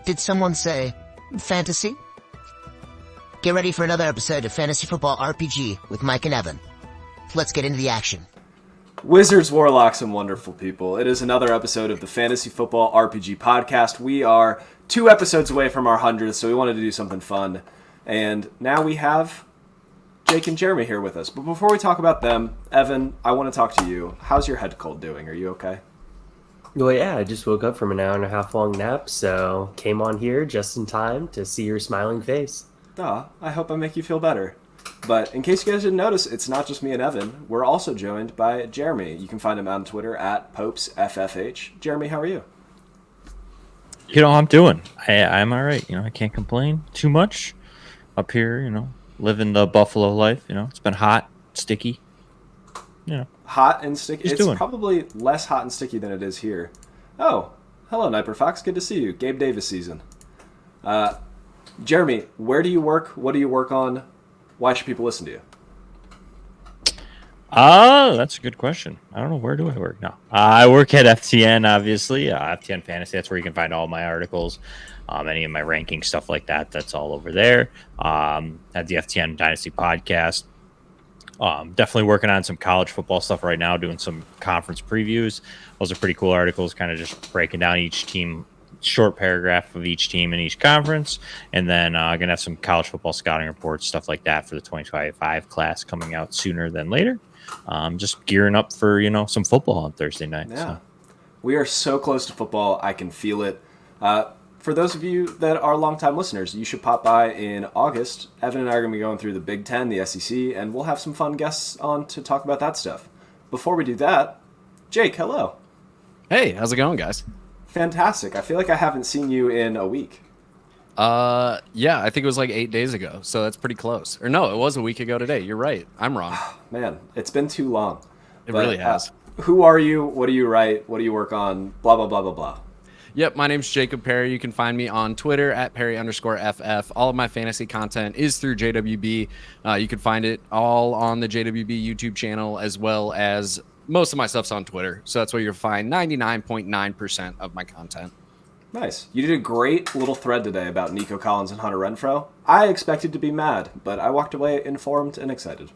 Did someone say fantasy? Get ready for another episode of Fantasy Football RPG with Mike and Evan. Let's get into the action. Wizards, warlocks, and wonderful people. It is another episode of the Fantasy Football RPG podcast. We are 2 episodes away from our 100th, so we wanted to do something fun. And now we have Jake and Jeremy here with us. But before we talk about them, Evan, I want to talk to you. How's your head cold doing? Are you okay? Well, yeah, I just woke up from an hour and a half long nap, so came on here just in time to see your smiling face. I hope I make you feel better. But in case you guys didn't notice, it's not just me and Evan. We're also joined by Jeremy. You can find him on Twitter at PopesFFH. Jeremy, how are you? I'm doing. I'm all right. I can't complain too much up here, living the Buffalo life. It's been hot, sticky. Hot and sticky. Just it's doing. Probably less hot and sticky than it is here. Oh, hello, Niper Fox. Good to see you. Gabe Davis season. Jeremy, where do you work? What do you work on? Why should people listen to you? That's a good question. I don't know. Where do I work now? I work at FTN, obviously. FTN Fantasy. That's where you can find all my articles, any of my ranking stuff like that. That's all over there. At the FTN Dynasty podcast. Definitely working on some college football stuff right now, doing some conference previews. Those are pretty cool articles, kind of just breaking down each team, short paragraph of each team in each conference. And then going to have some college football scouting reports, stuff like that for the 2025 class coming out sooner than later. Just gearing up for, some football on Thursday night. Yeah. So. We are so close to football. I can feel it. For those of you that are longtime listeners, you should pop by in August. Evan and I are going to be going through the Big Ten, the SEC, and we'll have some fun guests on to talk about that stuff. Before we do that, Jake, hello. Hey, how's it going, guys? Fantastic. I feel like I haven't seen you in a week. Yeah, I think it was like 8 days ago, so that's pretty close. Or no, it was a week ago today. You're right. I'm wrong. Man, it's been too long. It really has. Who are you? What do you write? What do you work on? Blah, blah, blah, blah, blah. Yep, my name's Jacob Perry. You can find me on Twitter at Perry_FF. All of my fantasy content is through JWB. You can find it all on the JWB YouTube channel, as well as most of my stuff's on Twitter. So that's where you'll find 99.9% of my content. Nice. You did a great little thread today about Nico Collins and Hunter Renfrow. I expected to be mad, but I walked away informed and excited.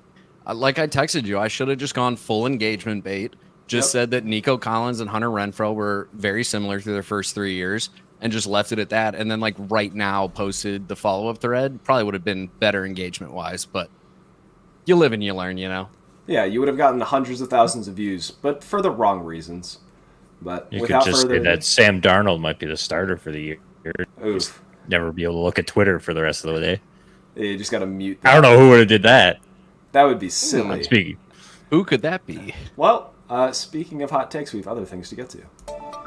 Like I texted you, I should have just gone full engagement bait. Said that Nico Collins and Hunter Renfrow were very similar through their first 3 years and just left it at that. And then right now posted the follow-up thread. Probably would have been better engagement-wise, but you live and you learn, Yeah, you would have gotten hundreds of thousands of views, but for the wrong reasons. But You without could just further say that Sam Darnold might be the starter for the year. Oof. Never be able to look at Twitter for the rest of the day. You just got to mute that. I don't know who would have did that. That would be silly. Speaking. Who could that be? Well, speaking of hot takes, we have other things to get to.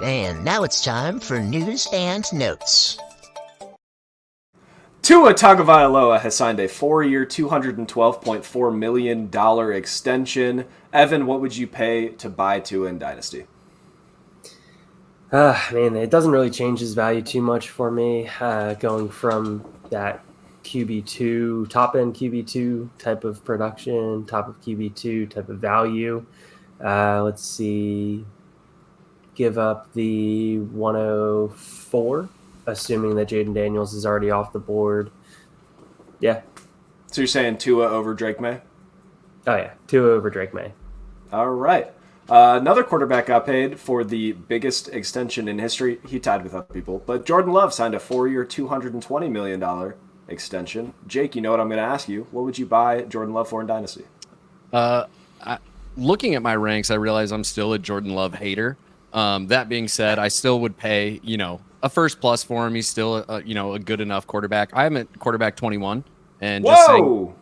And now it's time for news and notes. Tua Tagovailoa has signed a 4-year, $212.4 million extension. Evan, what would you pay to buy Tua in Dynasty? Man, it doesn't really change his value too much for me. Going from that QB2, top-end QB2 type of production, top of QB2 type of value. Let's see. Give up the 104, assuming that Jaden Daniels is already off the board. Yeah. So you're saying Tua over Drake May? Oh, yeah. Tua over Drake May. All right. Another quarterback got paid for the biggest extension in history. He tied with other people. But Jordan Love signed a 4-year, $220 million extension. Jake, you know what I'm going to ask you. What would you buy Jordan Love for in Dynasty? Looking at my ranks, I realize I'm still a Jordan Love hater. That being said, I still would pay, a first plus for him. He's still, a good enough quarterback. I'm at quarterback 21, and just saying,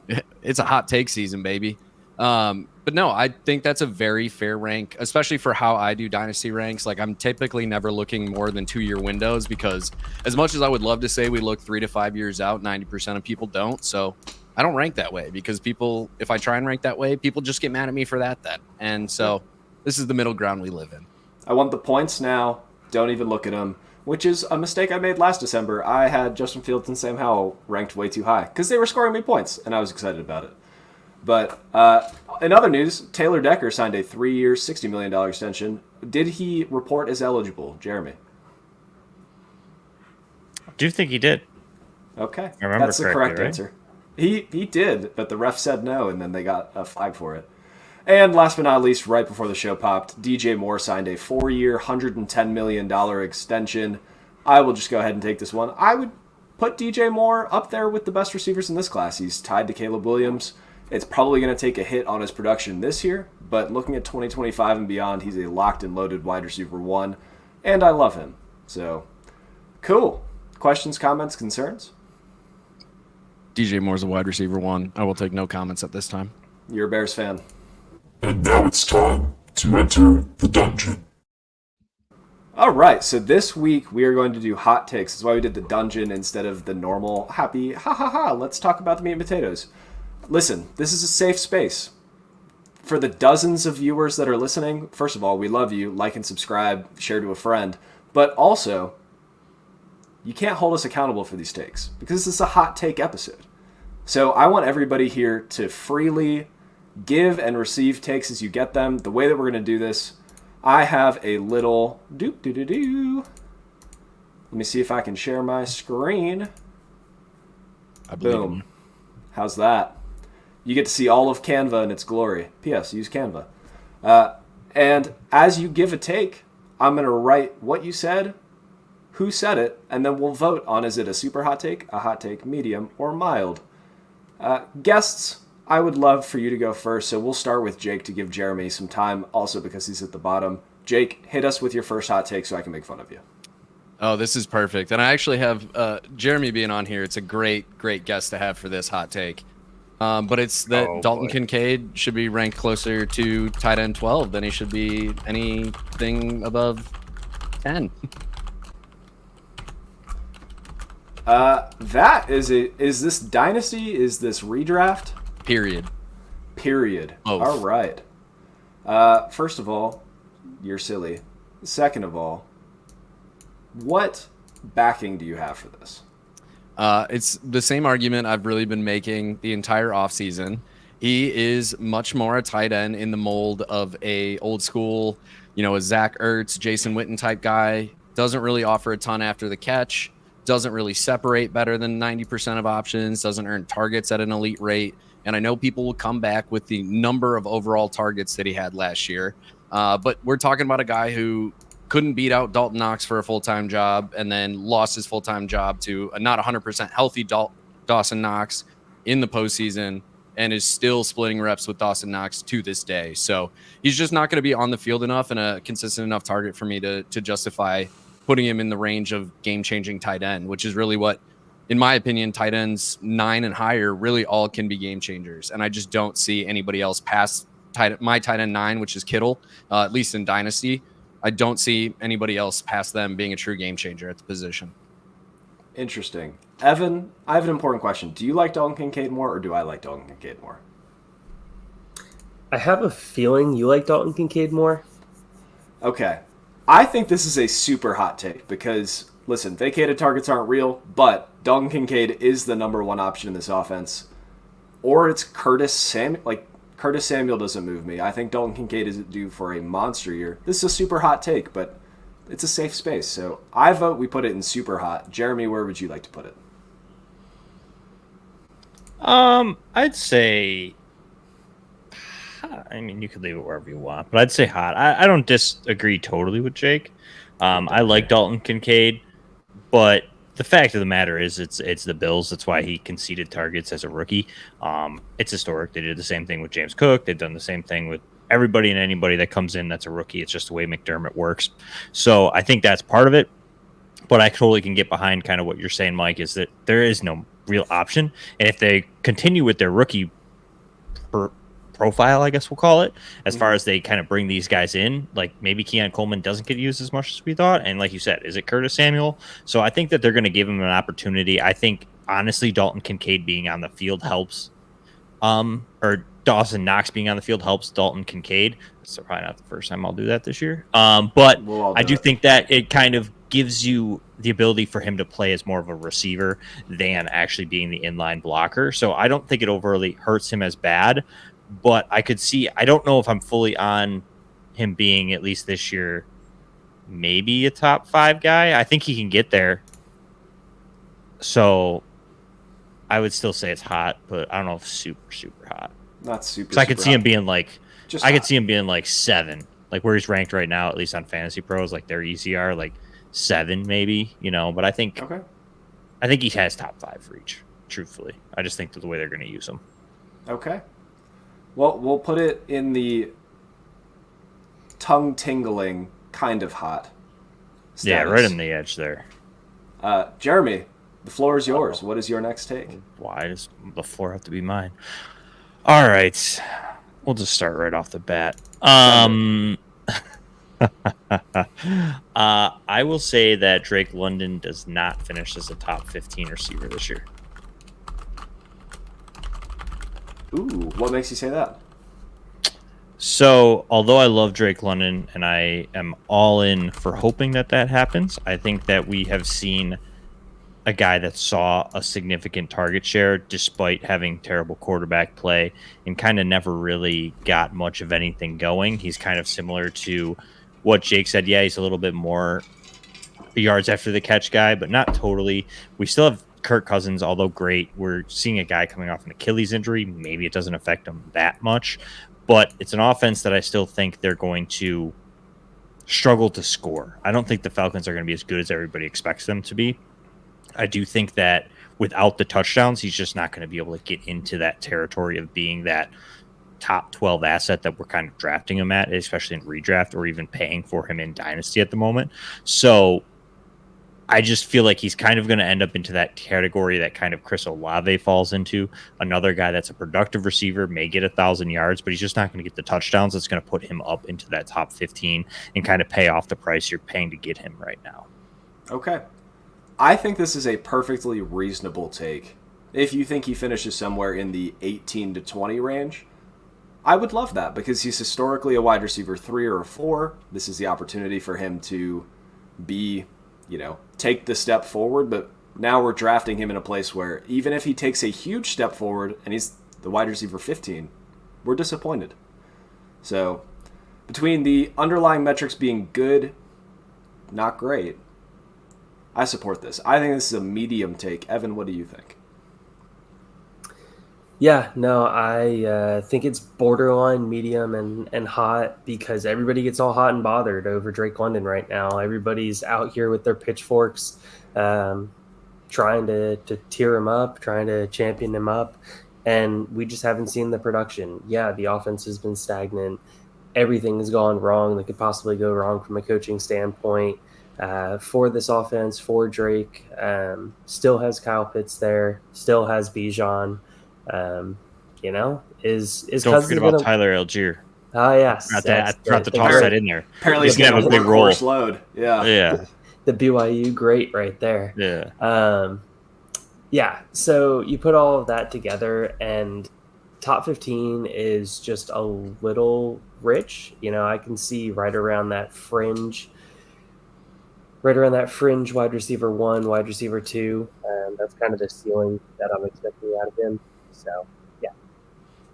it's a hot take season, baby. But no, I think that's a very fair rank, especially for how I do dynasty ranks. Like, I'm typically never looking more than 2-year windows because as much as I would love to say we look 3 to 5 years out, 90% of people don't. So I don't rank that way because people, if I try and rank that way, people just get mad at me for that then. And so this is the middle ground we live in. I want the points now. Don't even look at them, which is a mistake I made last December. I had Justin Fields and Sam Howell ranked way too high because they were scoring me points, and I was excited about it. But in other news, Taylor Decker signed a 3-year, $60 million extension. Did he report as eligible, Jeremy? Do you think he did? Okay, I remember that's the correctly, correct right? answer. He did, but the ref said no, and then they got a flag for it. And last but not least, right before the show popped, DJ Moore signed a 4-year, $110 million extension. I will just go ahead and take this one. I would put DJ Moore up there with the best receivers in this class. He's tied to Caleb Williams. It's probably going to take a hit on his production this year, but looking at 2025 and beyond, he's a locked and loaded wide receiver 1, and I love him. So, cool. Questions, comments, concerns? DJ Moore's a wide receiver 1. I will take no comments at this time. You're a Bears fan. And now it's time to enter the dungeon. All right, so this week we are going to do hot takes. That's why we did the dungeon instead of the normal happy, ha ha ha, let's talk about the meat and potatoes. Listen, this is a safe space. For the dozens of viewers that are listening, first of all, we love you. Like and subscribe, share to a friend. But also, you can't hold us accountable for these takes because this is a hot take episode. So I want everybody here to freely give and receive takes as you get them. The way that we're going to do this, I have a little doop-doo-doo-doo. Let me see if I can share my screen. I believe Boom. him. How's that? You get to see all of Canva in its glory. P.S. Use Canva. And as you give a take, I'm going to write what you said, who said it, and then we'll vote on is it a super hot take, a hot take, medium, or mild. Guests, I would love for you to go first, so we'll start with Jake to give Jeremy some time, also because he's at the bottom. Jake, hit us with your first hot take so I can make fun of you. Oh, this is perfect. And I actually have Jeremy being on here. It's a great guest to have for this hot take. But it's that Dalton Kincaid should be ranked closer to tight end 12 than he should be anything above 10. Is this dynasty? Is this redraft? Period. All Both. right. First of all, you're silly. Second of all, what backing do you have for this? It's the same argument I've really been making the entire offseason. He is much more a tight end in the mold of a old school, a Zach Ertz, Jason Witten type guy. Doesn't really offer a ton after the catch. Doesn't really separate better than 90% of options. Doesn't earn targets at an elite rate. And I know people will come back with the number of overall targets that he had last year. But we're talking about a guy who couldn't beat out Dalton Knox for a full-time job and then lost his full-time job to a not 100% healthy Dawson Knox in the postseason and is still splitting reps with Dawson Knox to this day. So he's just not going to be on the field enough and a consistent enough target for me to justify putting him in the range of game-changing tight end, which is really what, in my opinion, tight ends 9 and higher really all can be game changers. And I just don't see anybody else past my tight end 9, which is Kittle, at least in Dynasty. I don't see anybody else past them being a true game changer at the position. Interesting. Evan, I have an important question. Do you like Dalton Kincaid more, or do I like Dalton Kincaid more? I have a feeling you like Dalton Kincaid more. Okay. I think this is a super hot take because, listen, vacated targets aren't real, but Dalton Kincaid is the number one option in this offense. Or it's Curtis Samuel. Curtis Samuel doesn't move me. I think Dalton Kincaid is due for a monster year. This is a super hot take, but it's a safe space. So I vote we put it in super hot. Jeremy, where would you like to put it? I'd say, I mean, you could leave it wherever you want, but I'd say hot. I don't disagree totally with Jake. I like Dalton Kincaid, but the fact of the matter is it's the Bills. That's why he conceded targets as a rookie. It's historic. They did the same thing with James Cook. They've done the same thing with everybody and anybody that comes in that's a rookie. It's just the way McDermott works. So I think that's part of it. But I totally can get behind kind of what you're saying, Mike, is that there is no real option. And if they continue with their rookie profile, I guess we'll call it, as far as they kind of bring these guys in, like maybe Keon Coleman doesn't get used as much as we thought. And like you said, is it Curtis Samuel? So I think that they're going to give him an opportunity. I think, honestly, Dalton Kincaid being on the field helps, or Dawson Knox being on the field helps Dalton Kincaid. It's probably not the first time I'll do that this year. But I do think that it kind of gives you the ability for him to play as more of a receiver than actually being the inline blocker. So I don't think it overly hurts him as bad. But I could see, I don't know if I'm fully on him being, at least this year, maybe a top 5 guy. I think he can get there. So I would still say it's hot, but I don't know if super, super hot. Not super. So I could see him being like, Just I could hot. see him being like 7, like where he's ranked right now, at least on Fantasy Pros, like their ECR, like 7 maybe, But I think he has top 5 reach. Truthfully, I just think that the way they're going to use him. Okay. Well, we'll put it in the tongue-tingling kind of hot status. Yeah, right on the edge there. Jeremy, the floor is yours. What is your next take? Why does the floor have to be mine? All right. We'll just start right off the bat. I will say that Drake London does not finish as a top 15 receiver this year. Ooh, what makes you say that? So, although I love Drake London and I am all in for hoping that happens, I think that we have seen a guy that saw a significant target share despite having terrible quarterback play and kind of never really got much of anything going. He's kind of similar to what Jake said. Yeah, he's a little bit more yards after the catch guy, but not totally. We still have Kirk Cousins, although great. We're seeing a guy coming off an Achilles injury. Maybe it doesn't affect him that much, but it's an offense that I still think they're going to struggle to score. I don't think the Falcons are going to be as good as everybody expects them to be. I do think that without the touchdowns, he's just not going to be able to get into that territory of being that top 12 asset that we're kind of drafting him at, especially in redraft or even paying for him in Dynasty at the moment. So I just feel like he's kind of going to end up into that category that kind of Chris Olave falls into. Another guy that's a productive receiver, may get 1,000 yards, but he's just not going to get the touchdowns. That's going to put him up into that top 15 and kind of pay off the price you're paying to get him right now. Okay. I think this is a perfectly reasonable take. If you think he finishes somewhere in the 18 to 20 range, I would love that because he's historically a wide receiver 3 or a 4. This is the opportunity for him to be, take the step forward. But now we're drafting him in a place where even if he takes a huge step forward and he's the wide receiver 15, we're disappointed. So between the underlying metrics being good, not great, I support this. I think this is a medium take. Evan, what do you think? Yeah, no, I think it's borderline medium and hot because everybody gets all hot and bothered over Drake London right now. Everybody's out here with their pitchforks trying to tear him up, trying to champion him up, and we just haven't seen the production. Yeah, the offense has been stagnant. Everything has gone wrong that could possibly go wrong from a coaching standpoint. For this offense, for Drake, still has Kyle Pitts there, still has Bijan. Is don't forget about Tyler Algier. Oh yes, I forgot to toss that in there. Apparently, he's gonna have a big role. Load. Yeah. The BYU great right there. Yeah. So you put all of that together, and top 15 is just a little rich. I can see right around that fringe wide receiver 1, wide receiver 2. That's kind of the ceiling that I'm expecting out of him. So, yeah.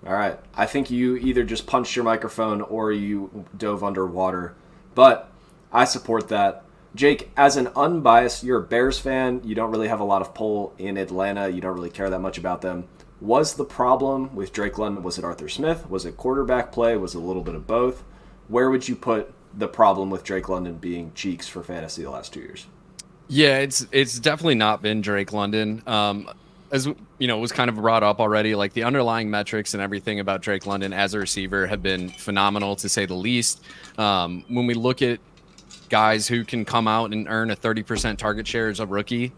All right. I think you either just punched your microphone or you dove underwater, but I support that. Jake, as an unbiased, you're a Bears fan. You don't really have a lot of pull in Atlanta. You don't really care that much about them. Was the problem with Drake London, was it Arthur Smith? Was it quarterback play? Was it a little bit of both? Where would you put the problem with Drake London being cheeks for fantasy the last 2 years? Yeah, it's definitely not been Drake London. As was kind of brought up already, like the underlying metrics and everything about Drake London as a receiver have been phenomenal to say the least. When we look at guys who can come out and earn a 30% target share as a rookie,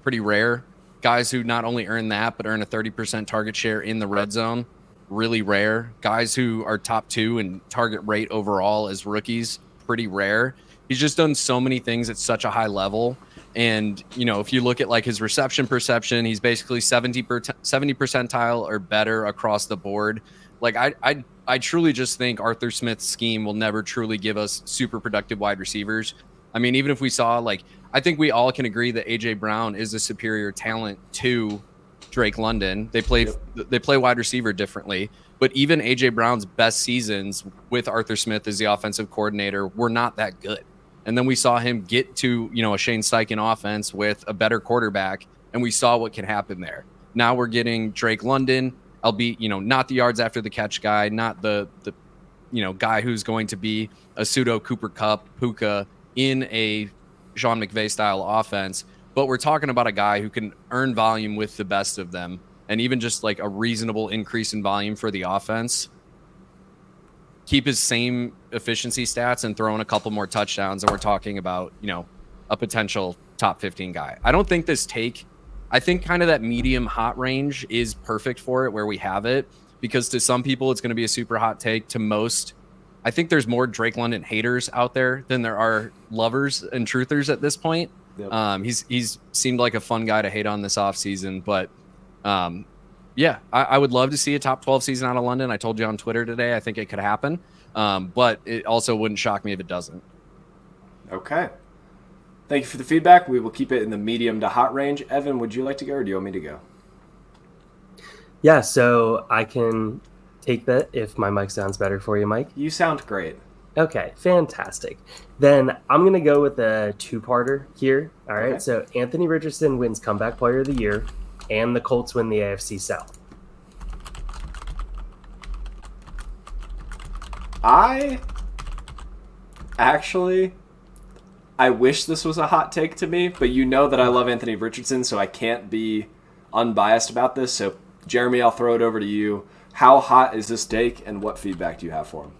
pretty rare. Guys who not only earn that, but earn a 30% target share in the red zone, really rare. Guys who are top 2 in target rate overall as rookies, pretty rare. He's just done so many things at such a high level. And, if you look at like his reception perception, he's basically 70 percentile or better across the board. Like I truly just think Arthur Smith's scheme will never truly give us super productive wide receivers. I mean, even if we saw I think we all can agree that AJ Brown is a superior talent to Drake London. They play wide receiver differently, but even AJ Brown's best seasons with Arthur Smith as the offensive coordinator were not that good. And then we saw him get to, a Shane Steichen offense with a better quarterback, and we saw what can happen there. Now we're getting Drake London, albeit, not the yards after the catch guy, not the guy who's going to be a pseudo Cooper Kupp, Puka in a Sean McVay style offense. But we're talking about a guy who can earn volume with the best of them, and even just like a reasonable increase in volume for the offense. Keep his same efficiency stats and throw in a couple more touchdowns, and we're talking about, a potential top 15 guy. I don't think I think kind of that medium hot range is perfect for it where we have it, because to some people it's going to be a super hot take. To most, I think there's more Drake London haters out there than there are lovers and truthers at this point. Yep. He's seemed like a fun guy to hate on this offseason, but yeah, I would love to see a top 12 season out of London. I told you on Twitter today, I think it could happen. But it also wouldn't shock me if it doesn't. Okay. Thank you for the feedback. We will keep it in the medium to hot range. Evan, would you like to go, or do you want me to go? Yeah, so I can take that if my mic sounds better for you, Mike. You sound great. Okay, fantastic. Then I'm going to go with a two-parter here. All right, So Anthony Richardson wins Comeback Player of the Year, and the Colts win the AFC South. I wish this was a hot take to me, but you know that I love Anthony Richardson, so I can't be unbiased about this. So, Jeremy, I'll throw it over to you. How hot is this take, and what feedback do you have for him?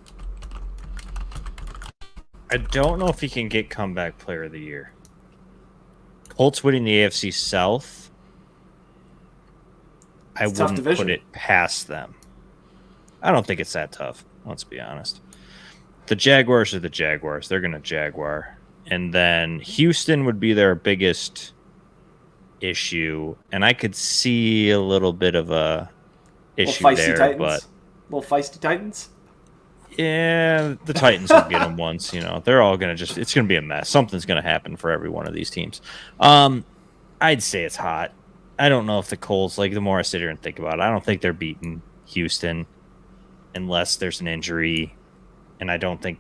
I don't know if he can get Comeback Player of the Year. Colts winning the AFC South, I wouldn't put it past them. I don't think it's that tough, let's be honest. The Jaguars are the Jaguars. They're going to Jaguar. And then Houston would be their biggest issue. And I could see a little bit of a issue there. Titans. Little feisty Titans? Yeah, the Titans will get them once. They're all going to it's going to be a mess. Something's going to happen for every one of these teams. I'd say it's hot. I don't know if the Colts, the more I sit here and think about it, I don't think they're beating Houston unless there's an injury. And I don't think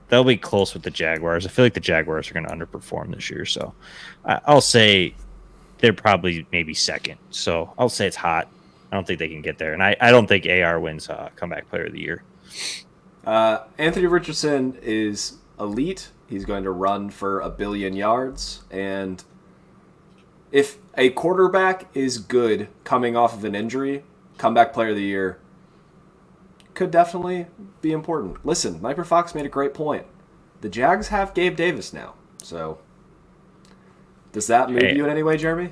they'll be close with the Jaguars. I feel like the Jaguars are going to underperform this year. So I'll say they're probably maybe second. So I'll say it's hot. I don't think they can get there. And I don't think AR wins Comeback Player of the Year. Anthony Richardson is elite. He's going to run for 1 billion yards. And if a quarterback is good coming off of an injury, Comeback Player of the Year could definitely be important. Listen, Sniper Fox made a great point. The Jags have Gabe Davis now. So does that move you in any way, Jeremy?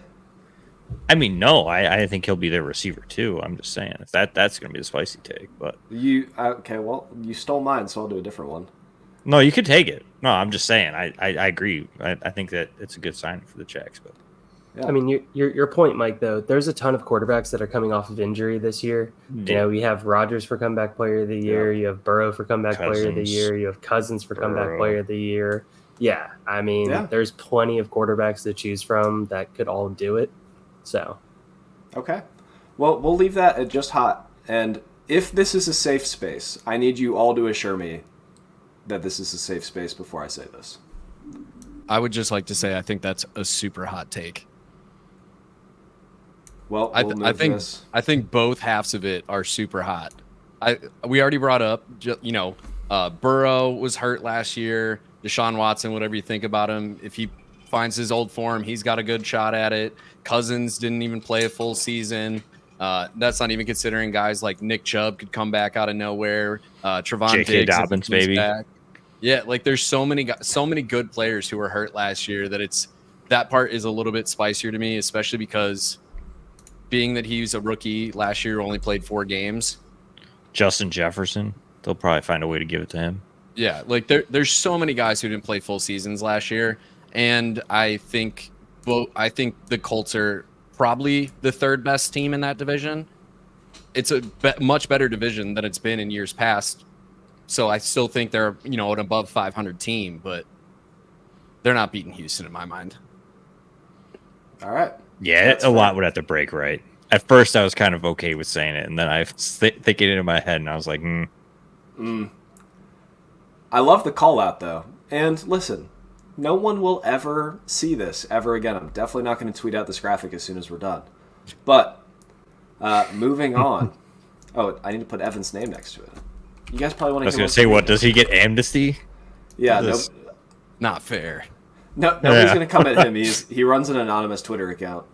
I mean, no. I think he'll be their receiver too. I'm just saying if that's going to be the spicy take. But you well, you stole mine, so I'll do a different one. No, you could take it. No, I'm just saying. I agree. I think that it's a good sign for the Jags. But yeah. I mean, your point, Mike, though, there's a ton of quarterbacks that are coming off of injury this year. Yeah. We have Rodgers for Comeback Player of the Year. Yeah. You have Burrow for Comeback Player of the Year. You have Cousins for Comeback Player of the Year. Yeah, I mean, there's plenty of quarterbacks to choose from that could all do it. So, okay. Well, we'll leave that at just hot. And if this is a safe space, I need you all to assure me that this is a safe space before I say this. I would just like to say I think that's a super hot take. Well, I think both halves of it are super hot. We already brought up, Burrow was hurt last year. Deshaun Watson, whatever you think about him, if he finds his old form, he's got a good shot at it. Cousins didn't even play a full season. That's not even considering guys like Nick Chubb could come back out of nowhere. Trevon J.K. Diggs, Dobbins, baby. Back. Yeah, there's so many good players who were hurt last year that part is a little bit spicier to me, especially because being that he's a rookie last year, only played 4 games. Justin Jefferson, they'll probably find a way to give it to him. Yeah, there's so many guys who didn't play full seasons last year, and I think the Colts are probably the 3rd best team in that division. It's a much better division than it's been in years past. So I still think they're, an above 500 team, but they're not beating Houston in my mind. All right. Yeah, a lot would have to break right. At first, I was kind of okay with saying it, and then I think it into my head, and I was like, I love the call out, though. And listen, No one will ever see this ever again. I'm definitely not going to tweet out this graphic as soon as we're done. But moving on. Oh, I need to put Evan's name next to it. You guys probably want to. I was going to say, what does he get amnesty? Yeah, Not fair. Nobody's going to come at him. He runs an anonymous Twitter account.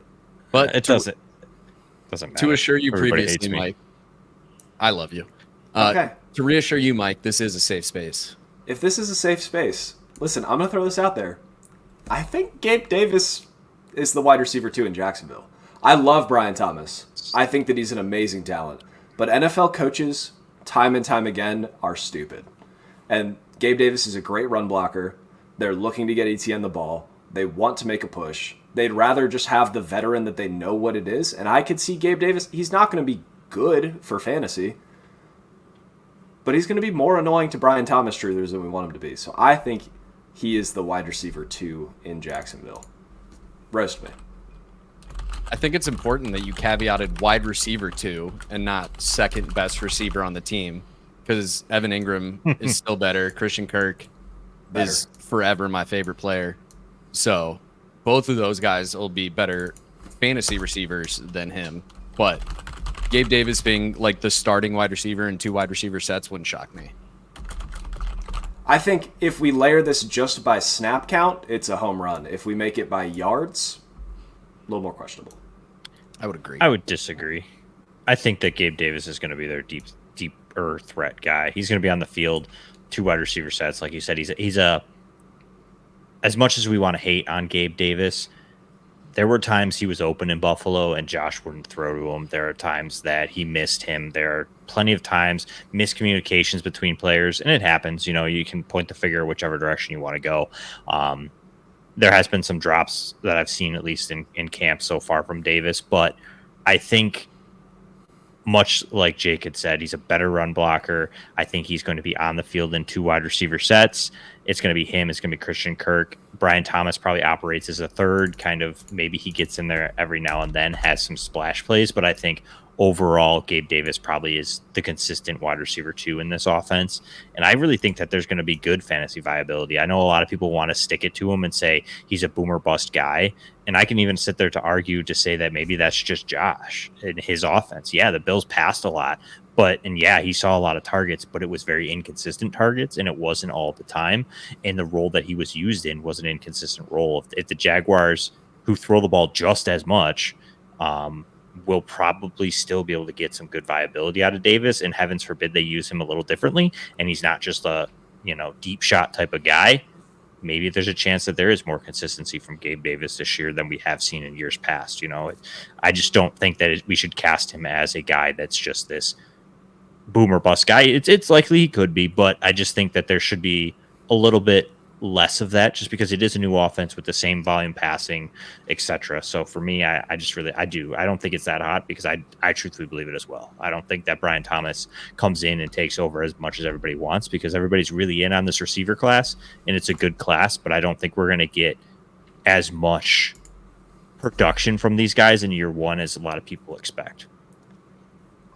But it doesn't matter. To assure you Everybody previously, hates me. Mike, I love you. Okay. To reassure you, Mike, this is a safe space. If this is a safe space, listen, I'm going to throw this out there. I think Gabe Davis is the wide receiver 2 in Jacksonville. I love Brian Thomas. I think that he's an amazing talent. But NFL coaches, time and time again, are stupid. And Gabe Davis is a great run blocker. They're looking to get ETN the ball. They want to make a push. They'd rather just have the veteran that they know what it is. And I could see Gabe Davis, he's not going to be good for fantasy, but he's going to be more annoying to Brian Thomas truthers than we want him to be. So I think he is the wide receiver 2 in Jacksonville. Roast me. I think it's important that you caveated wide receiver 2 and not second best receiver on the team, because Evan Ingram is still better. Christian Kirk is forever my favorite player. So both of those guys will be better fantasy receivers than him. But Gabe Davis being like the starting wide receiver in 2 wide receiver sets wouldn't shock me. I think if we layer this just by snap count, it's a home run. If we make it by yards, a little more questionable. I would agree. I would disagree. I think that Gabe Davis is going to be their deeper threat guy. He's going to be on the field, 2 wide receiver sets. Like you said, he's a as much as we want to hate on Gabe Davis, there were times he was open in Buffalo and Josh wouldn't throw to him. There are times that he missed him. There are plenty of times miscommunications between players, and it happens. You know, you can point the finger whichever direction you want to go. There has been some drops that I've seen, at least in camp so far, from Davis, but I think, much like Jake had said, he's a better run blocker. I think he's going to be on the field in 2 wide receiver sets. It's going to be him. It's going to be Christian Kirk. Brian Thomas probably operates as a third, kind of maybe he gets in there every now and then, has some splash plays, but I think overall Gabe Davis probably is the consistent wide receiver 2 in this offense. And I really think that there's going to be good fantasy viability. I know a lot of people want to stick it to him and say he's a boomer bust guy. And I can even sit there to argue to say that maybe that's just Josh and his offense. Yeah, the Bills passed a lot, he saw a lot of targets, but it was very inconsistent targets, and it wasn't all the time. And the role that he was used in was an inconsistent role. If the Jaguars, who throw the ball just as much, will probably still be able to get some good viability out of Davis, and heavens forbid they use him a little differently, and he's not just a deep shot type of guy. Maybe there's a chance that there is more consistency from Gabe Davis this year than we have seen in years past. I just don't think that we should cast him as a guy that's just this boomer bust guy. It's likely he could be, but I just think that there should be a little bit less of that, just because it is a new offense with the same volume passing, etc. So for me, I don't think it's that hot, because I truthfully believe it as well. I don't think that Brian Thomas comes in and takes over as much as everybody wants, because everybody's really in on this receiver class, and it's a good class, but I don't think we're going to get as much production from these guys in year 1 as a lot of people expect.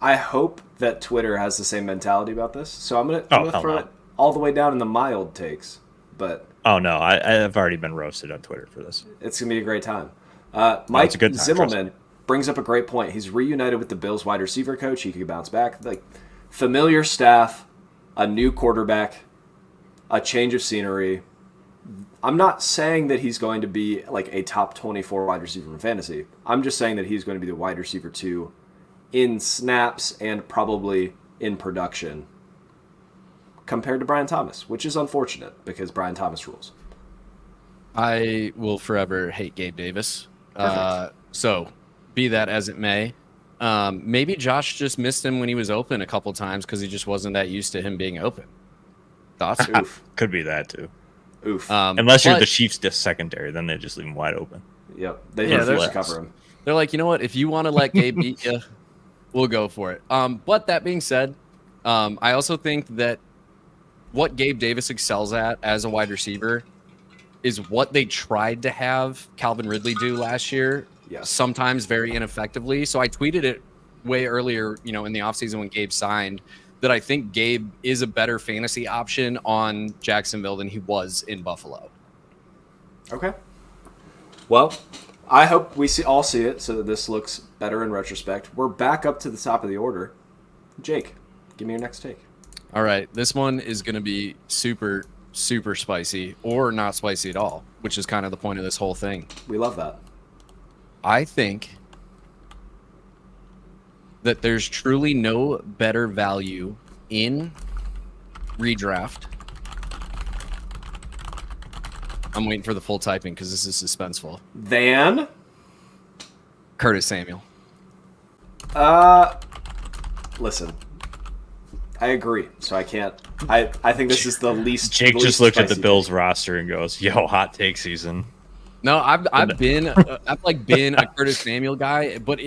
I hope that Twitter has the same mentality about this. So I'm gonna throw it all the way down in the mild takes. But no, I've already been roasted on Twitter for this. It's gonna be a great time. Mike Zimmelman brings up a great point. He's reunited with the Bills wide receiver coach. He could bounce back. Like, familiar staff, a new quarterback, a change of scenery. I'm not saying that he's going to be like a top 24 wide receiver in fantasy. I'm just saying that he's going to be the wide receiver 2 in snaps and probably in production compared to Brian Thomas, which is unfortunate because Brian Thomas rules. I will forever hate Gabe Davis. So be that as it may, maybe Josh just missed him when he was open a couple times because he just wasn't that used to him being open. Thoughts? Oof. Could be that too. Oof. Unless you're the Chiefs' secondary, then they just leave him wide open. Yep. They refuse to cover him. They're like, you know what? If you want to let Gabe beat you, we'll go for it. But that being said, I also think that what Gabe Davis excels at as a wide receiver is what they tried to have Calvin Ridley do last year, sometimes very ineffectively. So I tweeted it way earlier, in the offseason when Gabe signed, that I think Gabe is a better fantasy option on Jacksonville than he was in Buffalo. Okay. Well, I hope we all see it so that this looks better in retrospect. We're back up to the top of the order. Jake, give me your next take. All right, this one is going to be super, super spicy or not spicy at all, which is kind of the point of this whole thing. We love that. I think that there's truly no better value in redraft. I'm waiting for the full typing because this is suspenseful. Than? Curtis Samuel. Listen. I agree, so I can't. I think this is the least. Jake least just looked at the spicy Bills take. roster and goes, "Yo, hot take season." No, I've been been a Curtis Samuel guy, but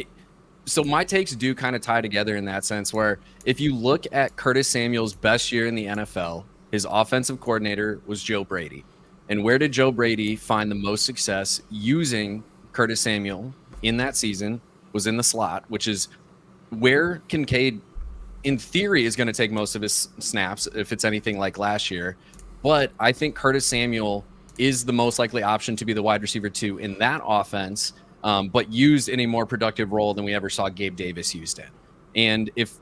so my takes do kind of tie together in that sense. Where if you look at Curtis Samuel's best year in the NFL, his offensive coordinator was Joe Brady, and where did Joe Brady find the most success using Curtis Samuel in that season? Was in the slot, which is where Kincaid, in theory, is going to take most of his snaps if it's anything like last year. But I think Curtis Samuel is the most likely option to be the wide receiver 2 in that offense, but used in a more productive role than we ever saw Gabe Davis used in. And if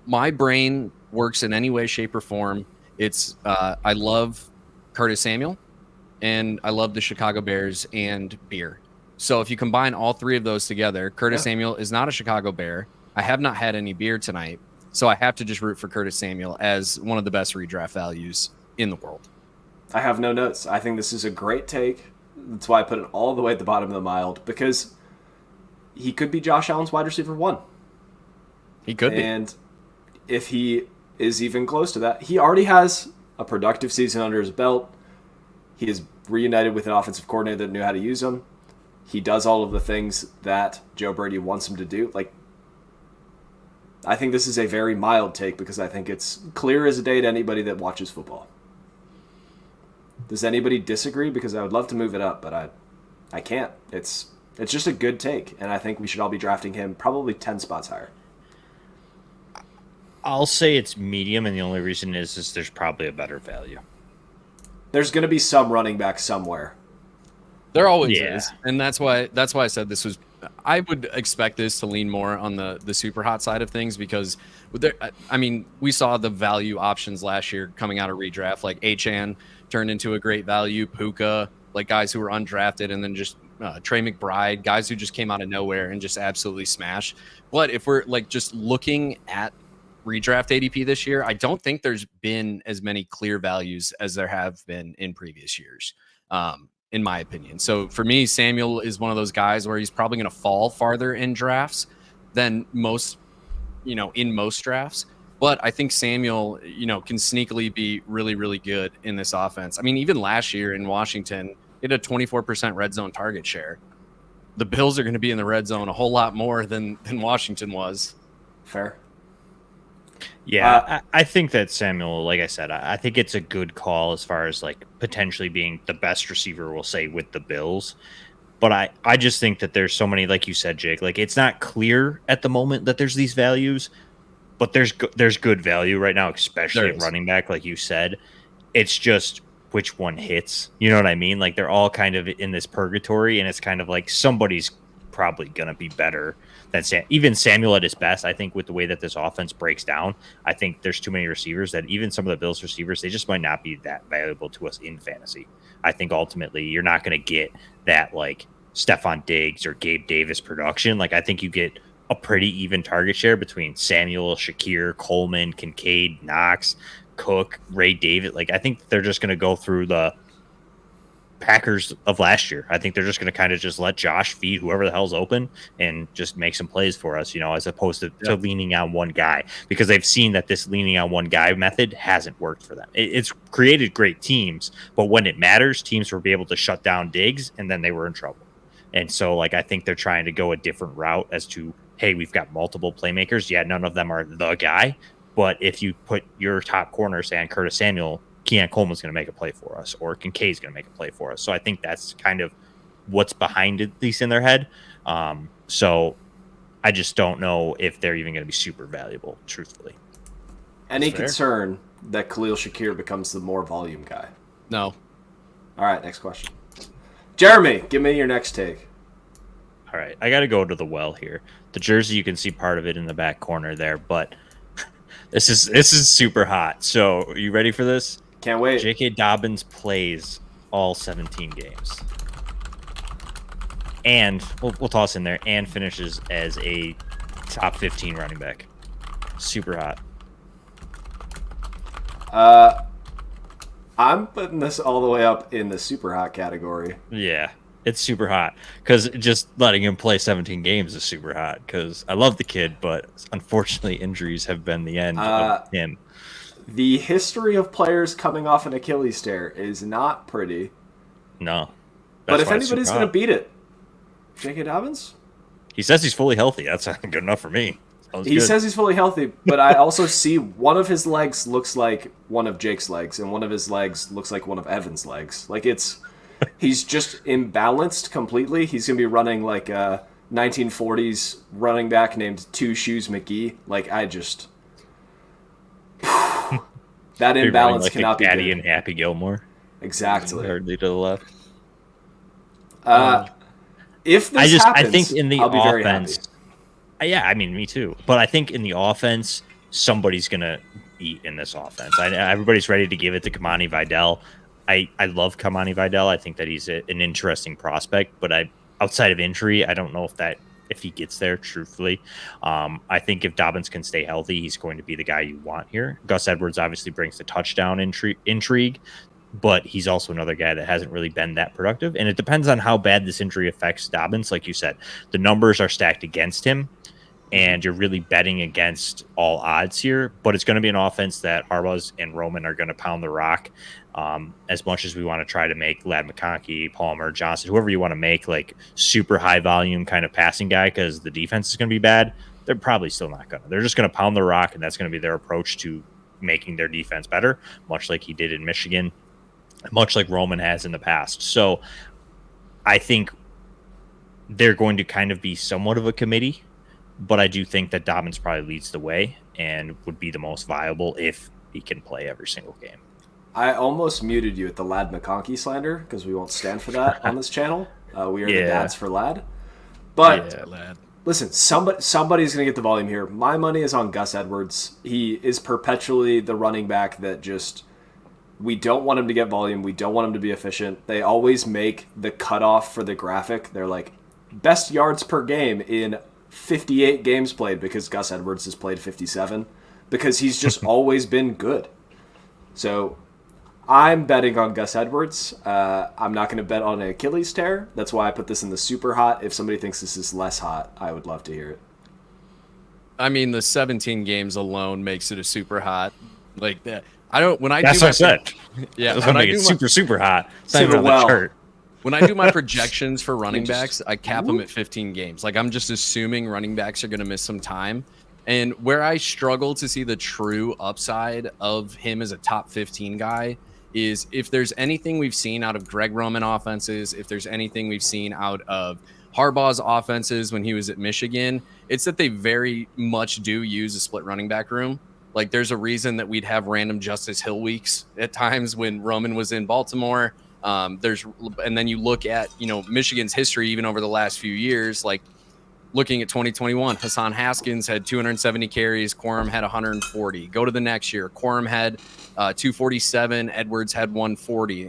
my brain works in any way, shape, or form, it's I love Curtis Samuel and I love the Chicago Bears and beer. So if you combine all three of those together, Curtis Samuel is not a Chicago Bear. I have not had any beer tonight, so I have to just root for Curtis Samuel as one of the best redraft values in the world. I have no notes. I think this is a great take. That's why I put it all the way at the bottom of the mild, because he could be Josh Allen's wide receiver 1. He could be. And if he is even close to that, he already has a productive season under his belt. He is reunited with an offensive coordinator that knew how to use him. He does all of the things that Joe Brady wants him to do. Like, I think this is a very mild take because I think it's clear as a day to anybody that watches football. Does anybody disagree? Because I would love to move it up, but I can't. It's just a good take, and I think we should all be drafting him probably 10 spots higher. I'll say it's medium, and the only reason is there's probably a better value. There's going to be some running back somewhere. There always is, and that's why I said this was. I would expect this to lean more on the super hot side of things because we saw the value options last year coming out of redraft, like Achane turned into a great value, Puka, like guys who were undrafted, and then just Trey McBride, guys who just came out of nowhere and just absolutely smash. But if we're like just looking at redraft ADP this year, I don't think there's been as many clear values as there have been in previous years. In my opinion. So for me, Samuel is one of those guys where he's probably going to fall farther in drafts than most, in most drafts. But I think Samuel, can sneakily be really, really good in this offense. I mean, even last year in Washington, he had a 24% red zone target share. The Bills are going to be in the red zone a whole lot more than Washington was. Fair. Yeah, I think that Samuel, like I said, I think it's a good call as far as like potentially being the best receiver, we'll say, with the Bills. But I just think that there's so many, like you said, Jake, like it's not clear at the moment that there's these values, but there's good value right now, especially at running back, like you said. It's just which one hits. You know what I mean? Like they're all kind of in this purgatory, and it's kind of like somebody's probably going to be better than even Samuel at his best. I think with the way that this offense breaks down, I think there's too many receivers that even some of the Bills receivers, they just might not be that valuable to us in fantasy. I think ultimately you're not going to get that like Stephon Diggs or Gabe Davis production. Like I think you get a pretty even target share between Samuel, Shakir, Coleman, Kincaid, Knox, Cook, Ray David. Like I think they're just going to go through the Packers of last year. I think they're just going to kind of just let Josh feed whoever the hell's open and just make some plays for us, as opposed to leaning on one guy, because they've seen that this leaning on one guy method hasn't worked for them. It's created great teams, but when it matters, teams will be able to shut down Diggs, and then they were in trouble. And so, like, I think they're trying to go a different route as to, hey, we've got multiple playmakers. Yeah, none of them are the guy, but if you put your top corner, say on Curtis Samuel, Keon Coleman's going to make a play for us, or Kincaid's going to make a play for us. So I think that's kind of what's behind it, at least in their head. So I just don't know if they're even going to be super valuable, truthfully. Any concern that Khalil Shakir becomes the more volume guy? No. All right, next question. Jeremy, give me your next take. All right, I got to go to the well here. The jersey, you can see part of it in the back corner there, but this is super hot. So, are you ready for this? Can't wait. J.K. Dobbins plays all 17 games. And we'll toss in there, and finishes as a top 15 running back. Super hot. I'm putting this all the way up in the super hot category. Yeah, it's super hot because just letting him play 17 games is super hot because I love the kid, but unfortunately injuries have been the end of him. The history of players coming off an Achilles tear is not pretty. No. But if anybody's going to beat it, J.K. Dobbins? He says he's fully healthy. That's good enough for me. He says he's fully healthy, but I also see one of his legs looks like one of Jake's legs, and one of his legs looks like one of Evan's legs. Like, he's just imbalanced completely. He's going to be running like a 1940s running back named Two Shoes McGee. Like, that imbalance like cannot be Daddy good. and Happy Gilmore. Exactly. Hardly to the left. If this happens, I think in the I'll be very offense, happy. yeah, I mean, me too. But I think in the offense, somebody's gonna eat in this offense. Everybody's ready to give it to Kamani Vidal. I love Kamani Vidal. I think that he's an interesting prospect. But outside of injury, I don't know if he gets there. Truthfully, I think if Dobbins can stay healthy, he's going to be the guy you want here. Gus Edwards obviously brings the touchdown intrigue. But he's also another guy that hasn't really been that productive. And it depends on how bad this injury affects Dobbins. Like you said, the numbers are stacked against him, and you're really betting against all odds here. But it's going to be an offense that Harbaugh and Roman are going to pound the rock. As much as we want to try to make Ladd McConkey, Palmer, Johnson, whoever you want to make, like super high volume kind of passing guy because the defense is going to be bad, they're probably still not going to. They're just going to pound the rock, and that's going to be their approach to making their defense better, much like he did in Michigan. Much like Roman has in the past. So I think they're going to kind of be somewhat of a committee, but I do think that Dobbins probably leads the way and would be the most viable if he can play every single game. I almost muted you at the Ladd McConkey slander because we won't stand for that on this channel. We are the dads for Ladd. But Lad. Listen, somebody's going to get the volume here. My money is on Gus Edwards. He is perpetually the running back that just... We don't want him to get volume. We don't want him to be efficient. They always make the cutoff for the graphic. They're like, best yards per game in 58 games played because Gus Edwards has played 57 because he's just always been good. So I'm betting on Gus Edwards. I'm not going to bet on an Achilles tear. That's why I put this in the super hot. If somebody thinks this is less hot, I would love to hear it. I mean, the 17 games alone makes it a super hot. Like that. That's what I said. Yeah, that's what I make it super hot. It's not even on the chart. When I do my projections for running backs, I cap them at 15 games. Like, I'm just assuming running backs are going to miss some time. And where I struggle to see the true upside of him as a top 15 guy is if there's anything we've seen out of Greg Roman offenses, if there's anything we've seen out of Harbaugh's offenses when he was at Michigan, it's that they very much do use a split running back room. Like, there's a reason that we'd have random Justice Hill weeks at times when Roman was in Baltimore. And then you look at, Michigan's history, even over the last few years, like looking at 2021, Hassan Haskins had 270 carries. Quorum had 140. Go to the next year. Quorum had 247. Edwards had 140.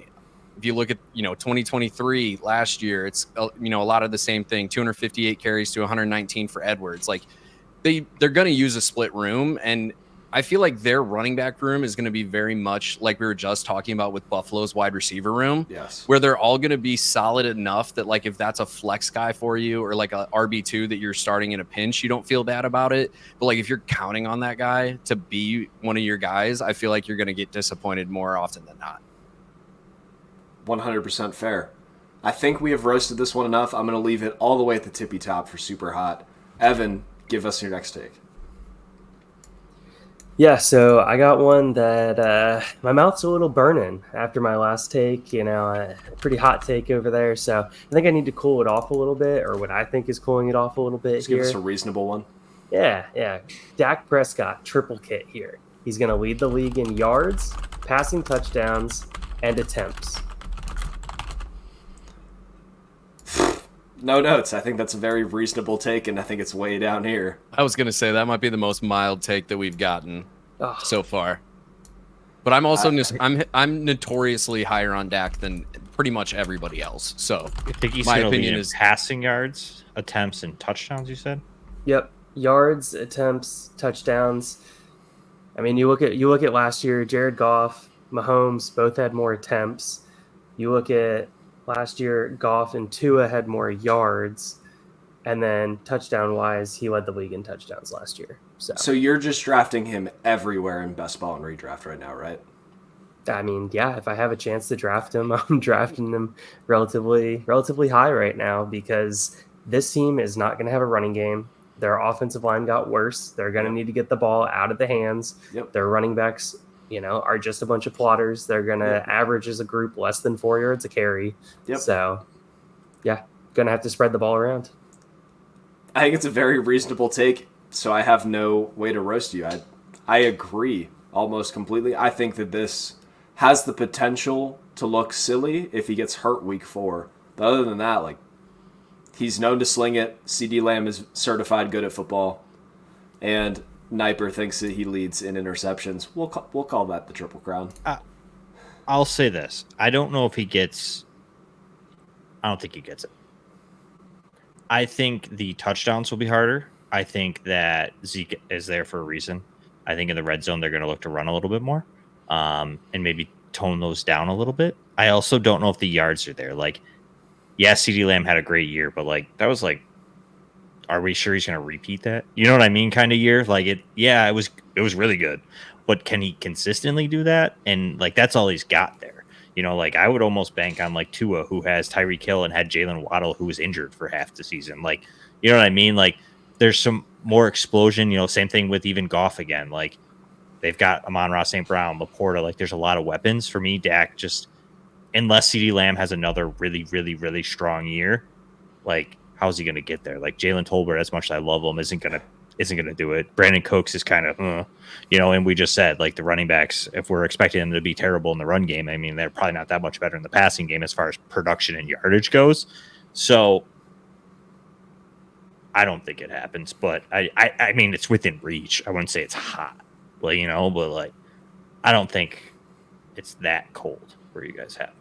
If you look at, 2023 last year, it's, a lot of the same thing, 258 carries to 119 for Edwards. Like, they're going to use a split room, and I feel like their running back room is going to be very much like we were just talking about with Buffalo's wide receiver room. Yes. Where they're all going to be solid enough that, like, if that's a flex guy for you or like a RB2 that you're starting in a pinch, you don't feel bad about it. But, like, if you're counting on that guy to be one of your guys, I feel like you're going to get disappointed more often than not. 100% fair. I think we have roasted this one enough. I'm going to leave it all the way at the tippy top for super hot. Evan, give us your next take. Yeah, so I got one that my mouth's a little burning after my last take, a pretty hot take over there. So I think I need to cool it off a little bit, or what I think is cooling it off a little bit Just here. give us a reasonable one. Yeah. Dak Prescott, triple kit here. He's going to lead the league in yards, passing touchdowns, and attempts. No notes. I think that's a very reasonable take, and I think it's way down here. I was gonna say that might be the most mild take that we've gotten Oh, so far. But I'm also I'm notoriously higher on Dak than pretty much everybody else. So I think he's my going to lead opinion in is passing yards, attempts, and touchdowns. You said. yep. Yards, attempts, touchdowns. I mean, you look at last year. Jared Goff, Mahomes both had more attempts. You look at last year, Goff and Tua had more yards, and then touchdown wise, he led the league in touchdowns last year. So you're just drafting him everywhere in best ball and redraft right now, right? I mean, yeah, if I have a chance to draft him, I'm drafting him relatively high right now because this team is not going to have a running game. Their offensive line got worse. They're going to need to get the ball out of the hands. Yep. Their running backs, are just a bunch of plotters. They're going to average as a group less than 4 yards a carry. Yep. So, yeah, going to have to spread the ball around. I think it's a very reasonable take, so I have no way to roast you. I agree almost completely. I think that this has the potential to look silly if he gets hurt week 4. But other than that, he's known to sling it. CD Lamb is certified good at football. And Niper thinks that he leads in interceptions. We'll call that the Triple Crown. I'll say this. I don't know if he gets... I don't think he gets it. I think the touchdowns will be harder. I think that Zeke is there for a reason. I think in the red zone, they're going to look to run a little bit more and maybe tone those down a little bit. I also don't know if the yards are there. CD Lamb had a great year, but that was are we sure he's going to repeat that? You know what I mean? Kind of year. It was really good, but can he consistently do that? And that's all he's got there. I would almost bank on Tua, who has Tyreek Hill and had Jalen Waddle, who was injured for half the season. You know what I mean? There's some more explosion. Same thing with even Goff again. They've got Amon-Ra St. Brown, Laporta. There's a lot of weapons for me. Dak just, unless CeeDee Lamb has another really, really, really strong year, how's he going to get there? Jalen Tolbert, as much as I love him, isn't gonna do it. Brandon Cooks is kind of, and we just said the running backs, if we're expecting them to be terrible in the run game, I mean, they're probably not that much better in the passing game as far as production and yardage goes. So I don't think it happens, but I mean, it's within reach. I wouldn't say it's hot, but I don't think it's that cold where you guys have.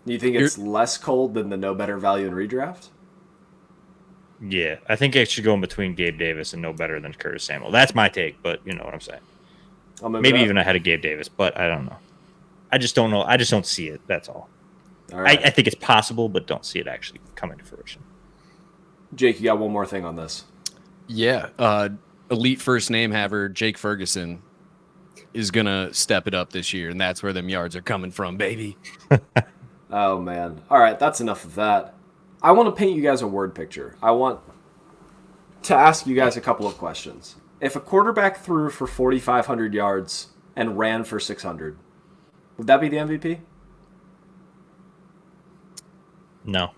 You think it's less cold than the no better value in redraft? Yeah, I think it should go in between Gabe Davis and no better than Curtis Samuel. That's my take, but you know what I'm saying. Maybe even ahead of Gabe Davis, but I don't know. I just don't know. I just don't see it. That's all. All right. I think it's possible, but don't see it actually coming to fruition. Jake, you got one more thing on this. Yeah. Elite first name haver Jake Ferguson is going to step it up this year, and that's where them yards are coming from, baby. Oh, man. All right, that's enough of that. I want to paint you guys a word picture. I want to ask you guys a couple of questions. If a quarterback threw for 4,500 yards and ran for 600, would that be the MVP? No.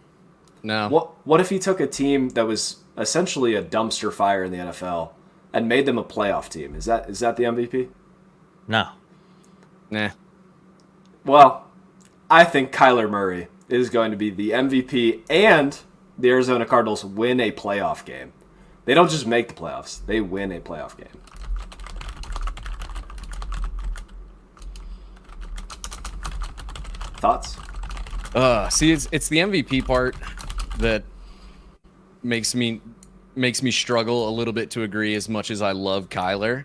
What if he took a team that was essentially a dumpster fire in the NFL and made them a playoff team? Is that the MVP? No. Nah. Well, I think Kyler Murray is going to be the MVP, and the Arizona Cardinals win a playoff game. They don't just make the playoffs, they win a playoff game. Thoughts? See, it's the MVP part that makes me struggle a little bit to agree, as much as I love Kyler.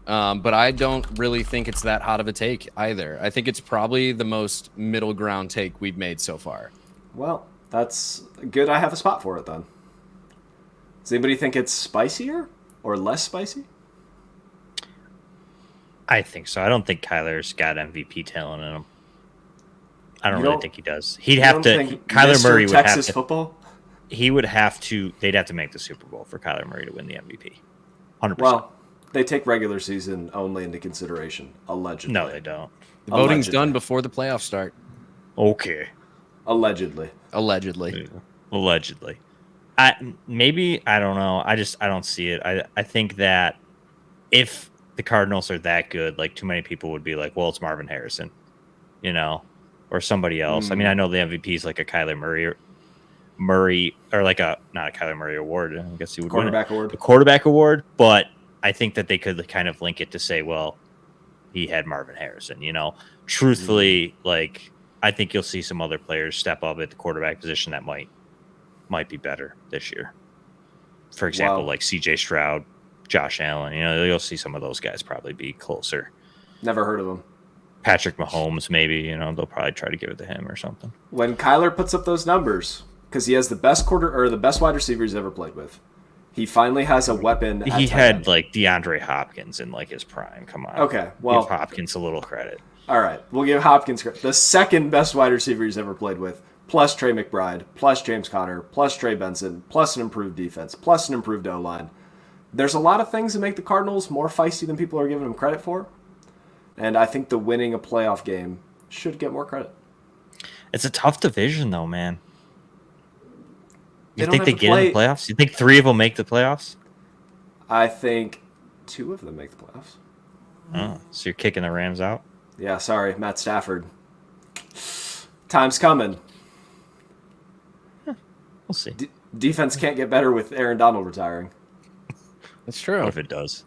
But I don't really think it's that hot of a take either. I think it's probably the most middle ground take we've made so far. Well, that's good. I have a spot for it then. Does anybody think it's spicier or less spicy? I think so. I don't think Kyler's got MVP talent in him. I don't really think he does. He'd have to. Kyler Murray would Texas have to. Football? He would have to. They'd have to make the Super Bowl for Kyler Murray to win the MVP. 100%. Well, they take regular season only into consideration, allegedly. No, they don't. The voting's done before the playoffs start. Okay. Allegedly. Allegedly. I don't know. I don't see it. I think that if the Cardinals are that good, too many people would be like, well, it's Marvin Harrison, or somebody else. I mean, I know the MVP is a Kyler Murray, Murray or like not a Kyler Murray award. I guess he would win Quarterback award. a quarterback award, but I think that they could kind of link it to say, well, he had Marvin Harrison. Truthfully, like I think you'll see some other players step up at the quarterback position that might be better this year. For example, like C.J. Stroud, Josh Allen. You'll see some of those guys probably be closer. Never heard of him. Patrick Mahomes, maybe. They'll probably try to give it to him or something. When Kyler puts up those numbers, because he has the best wide receiver he's ever played with, he finally has a weapon. He had like DeAndre Hopkins in like his prime. Come on. Okay, well, give Hopkins a little credit. All right, we'll give Hopkins credit. The second best wide receiver he's ever played with, plus Trey McBride, plus James Conner, plus Trey Benson, plus an improved defense, plus an improved O-line. There's a lot of things that make the Cardinals more feisty than people are giving them credit for. And I think the winning a playoff game should get more credit. It's a tough division, though, man. You They think don't they have to get in the play- playoffs? You think 3 of them make the playoffs? I think 2 of them make the playoffs. Oh, so you're kicking the Rams out? Yeah, sorry, Matt Stafford. Time's coming. We'll see. Defense can't get better with Aaron Donald retiring. That's true. What if it does?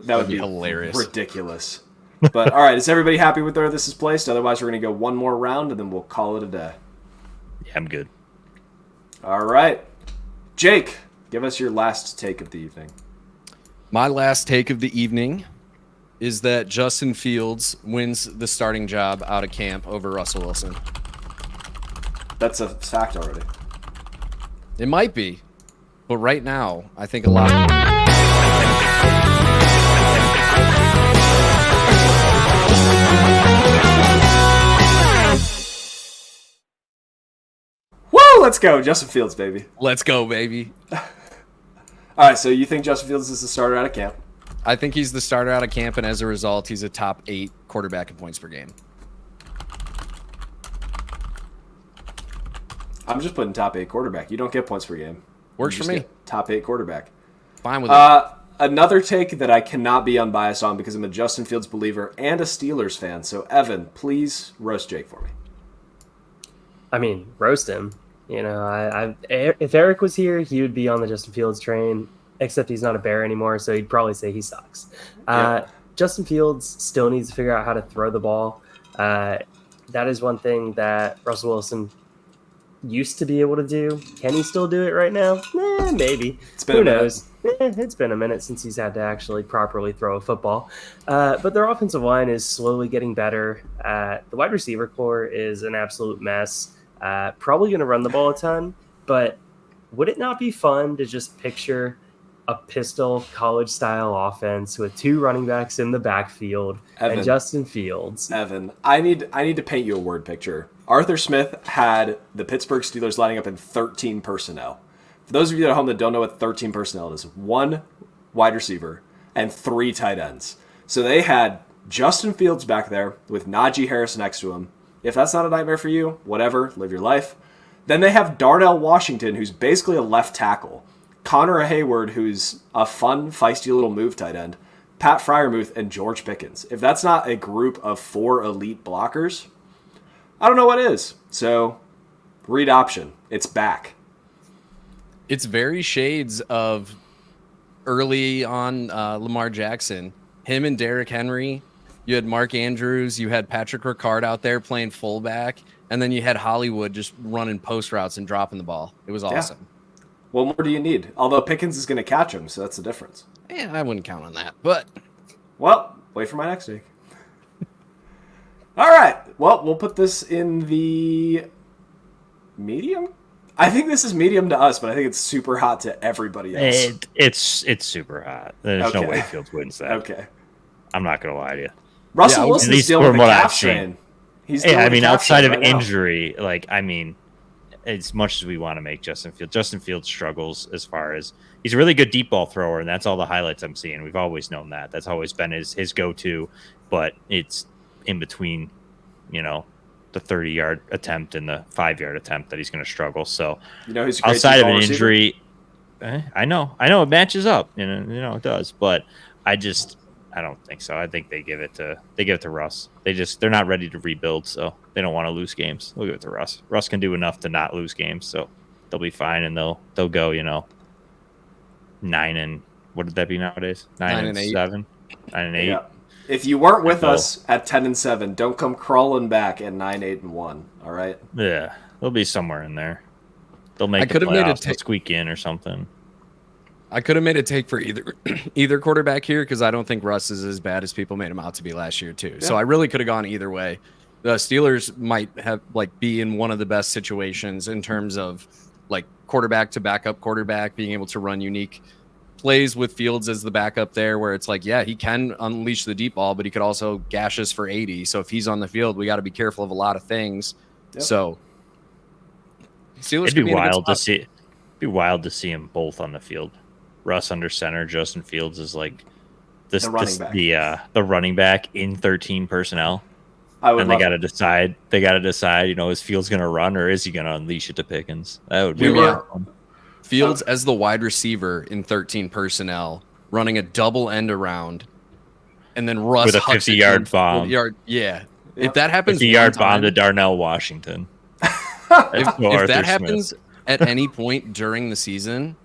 That would be be hilarious. ridiculous. But, all right, is everybody happy with where this is placed? Otherwise, we're going to go one more round, and then we'll call it a day. Yeah, I'm good. All right. Jake, give us your last take of the evening. My last take of the evening is that Justin Fields wins the starting job out of camp over Russell Wilson. That's a fact already. It might be, but right now, I think a lot of... Woo! Let's go. Justin Fields, baby. Let's go, baby. All right, so you think Justin Fields is the starter out of camp? I think he's the starter out of camp, and as a result, he's a top 8 quarterback in points per game. I'm just putting top 8 quarterback. You don't get points per game. Works You for just me. get top 8 quarterback. Fine with it. Another take that I cannot be unbiased on because I'm a Justin Fields believer and a Steelers fan. So, Evan, please roast Jake for me. I mean, roast him. If Eric was here, he would be on the Justin Fields train, except he's not a Bear anymore, so he'd probably say he sucks. Yeah. Justin Fields still needs to figure out how to throw the ball. That is one thing that Russell Wilson used to be able to do. Can he still do it right now? Maybe. It's been Who a minute. knows? It's been a minute since he's had to actually properly throw a football. But their offensive line is slowly getting better. The wide receiver core is an absolute mess. Probably going to run the ball a ton, but would it not be fun to just picture a pistol college-style offense with 2 running backs in the backfield Evan. and Justin Fields? Evan, I need to paint you a word picture. Arthur Smith had the Pittsburgh Steelers lining up in 13 personnel. For those of you at home that don't know what 13 personnel is, 1 wide receiver and 3 tight ends. So they had Justin Fields back there with Najee Harris next to him. If that's not a nightmare for you, whatever, live your life. Then they have Darnell Washington, who's basically a left tackle. Connor Hayward, who's a fun, feisty little move tight end. Pat Freiermuth, and George Pickens. If that's not a group of 4 elite blockers, I don't know what is. So, read option. It's back. It's very shades of early on Lamar Jackson. Him and Derrick Henry. You had Mark Andrews. You had Patrick Ricard out there playing fullback. And then you had Hollywood just running post routes and dropping the ball. It was awesome. What more do you need? Although Pickens is going to catch him, so that's the difference. Yeah, I wouldn't count on that. But Well, wait for my next take. All right. Well, we'll put this in the medium. I think this is medium to us, but I think it's super hot to everybody else. It's super hot. There's no Okay. way Fields wins that. Okay. I'm not gonna lie to you. Russell Yeah, Wilson's at least dealing with from a what I've calf seen. strain. He's dealing Yeah, I with a mean, calf outside strain of right now. injury, as much as we want to make Justin Fields struggles as far as he's a really good deep ball thrower, and that's all the highlights I'm seeing. We've always known that. That's always been his go-to, but it's in between, the 30-yard attempt and the 5-yard attempt that he's going to struggle. So You know who's a great outside deep of ball an receiver? injury, I know it matches up, it does, but I don't think so. I think they give it to Russ. They're not ready to rebuild, so they don't want to lose games. They'll give it to Russ. Russ can do enough to not lose games, so they'll be fine, and they'll go 9 and what did that be nowadays? 9 and 8. 7, 9 and 8. Yeah. If you weren't with No. us at 10 and 7, don't come crawling back at 9, 8 and 1. All right. Yeah, they'll be somewhere in there. They'll make the could have made a playoffs. They'll squeak in or something. I could have made a take for either quarterback here because I don't think Russ is as bad as people made him out to be last year too. So I really could have gone either way. The Steelers might have be in one of the best situations in terms of quarterback to backup quarterback, being able to run unique plays with Fields as the backup there, where it's he can unleash the deep ball, but he could also gash us for 80. So if he's on the field, we got to be careful of a lot of things. Yep. So Steelers it'd be wild to see. It'd be wild to see them both on the field. Russ under center, Justin Fields is the running back in 13 personnel. And they got to decide. Is Fields going to run or is he going to unleash it to Pickens? That would be fun. Fields as the wide receiver in 13 personnel, running a double end around, and then Russ with a 50-yard bomb. Yeah. If that happens, 50-yard bomb to Darnell Washington. if that happens at any point during the season,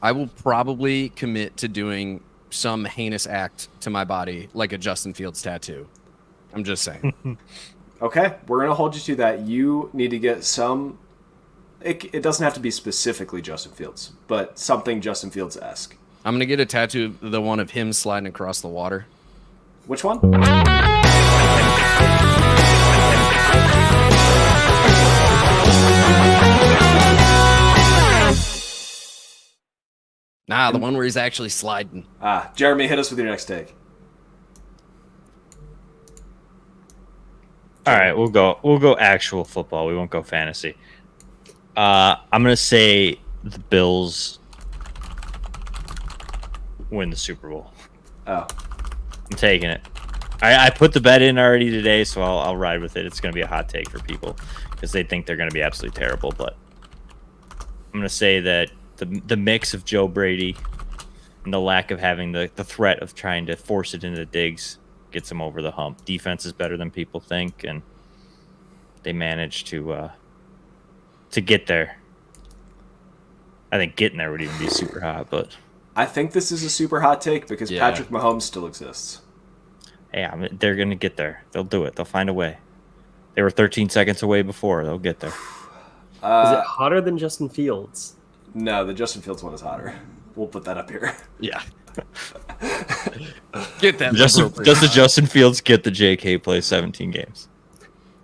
I will probably commit to doing some heinous act to my body, like a Justin Fields tattoo. I'm just saying. Okay, we're going to hold you to that. You need to get some... It doesn't have to be specifically Justin Fields, but something Justin Fields-esque. I'm going to get a tattoo, the one of him sliding across the water. Which one? Nah, the one where he's actually sliding. Jeremy, hit us with your next take. All right, we'll go actual football. We won't go fantasy. I'm gonna say the Bills win the Super Bowl. Oh, I'm taking it. I put the bet in already today, so I'll ride with it. It's gonna be a hot take for people because they think they're gonna be absolutely terrible. But I'm gonna say that the mix of Joe Brady and the lack of having the threat of trying to force it into Diggs gets them over the hump. Defense is better than people think, and they managed to get there. I think getting there would even be super hot, but I think this is a super hot take because Patrick Mahomes still exists. Yeah, they're going to get there. They'll do it. They'll find a way. They were 13 seconds away before. They'll get there. Is it hotter than Justin Fields? No, the Justin Fields one is hotter. We'll put that up here. Yeah. Get that. Does the Justin Fields get the JK play 17 games?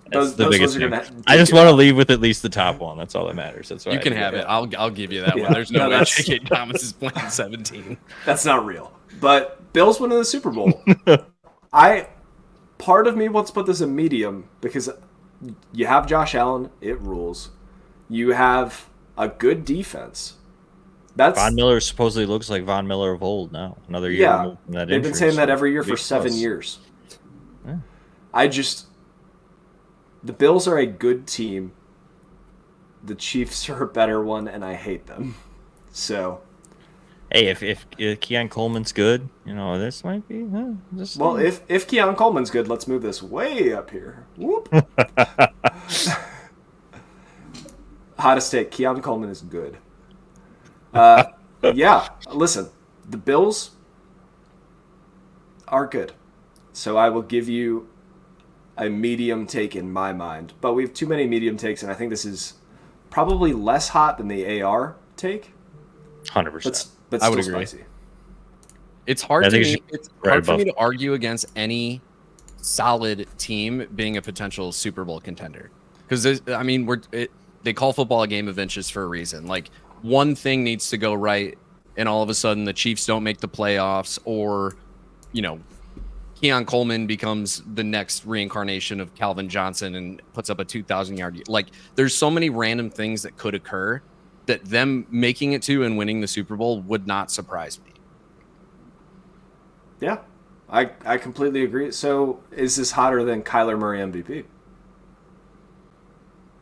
That's the biggest thing. I just want to leave with at least the top one. That's all that matters. That's you can have it. I'll give you that one. There's no way J.K. Thomas is playing 17. That's not real. But Bills winning the Super Bowl. Part of me wants to put this in medium because you have Josh Allen. It rules. You have a good defense. Von Miller supposedly looks like Von Miller of old now. Another year removed from that they've injury, been saying that so every year for 7 years. Yeah. The Bills are a good team. The Chiefs are a better one, and I hate them. So, hey, if Keon Coleman's good, this might be. Well, if Keon Coleman's good, let's move this way up here. Whoop. Hottest take: Keon Coleman is good. Listen, the Bills are good, so I will give you a medium take in my mind. But we have too many medium takes, and I think this is probably less hot than the AR take. 100%. But I still would agree. Spicy. It's hard for me. It's hard for me to argue against any solid team being a potential Super Bowl contender because they call football a game of inches for a reason. Like one thing needs to go right, and all of a sudden the Chiefs don't make the playoffs, or Keon Coleman becomes the next reincarnation of Calvin Johnson and puts up a 2,000-yard. Like, there's so many random things that could occur that them making it to and winning the Super Bowl would not surprise me. Yeah, I completely agree. So, is this hotter than Kyler Murray MVP?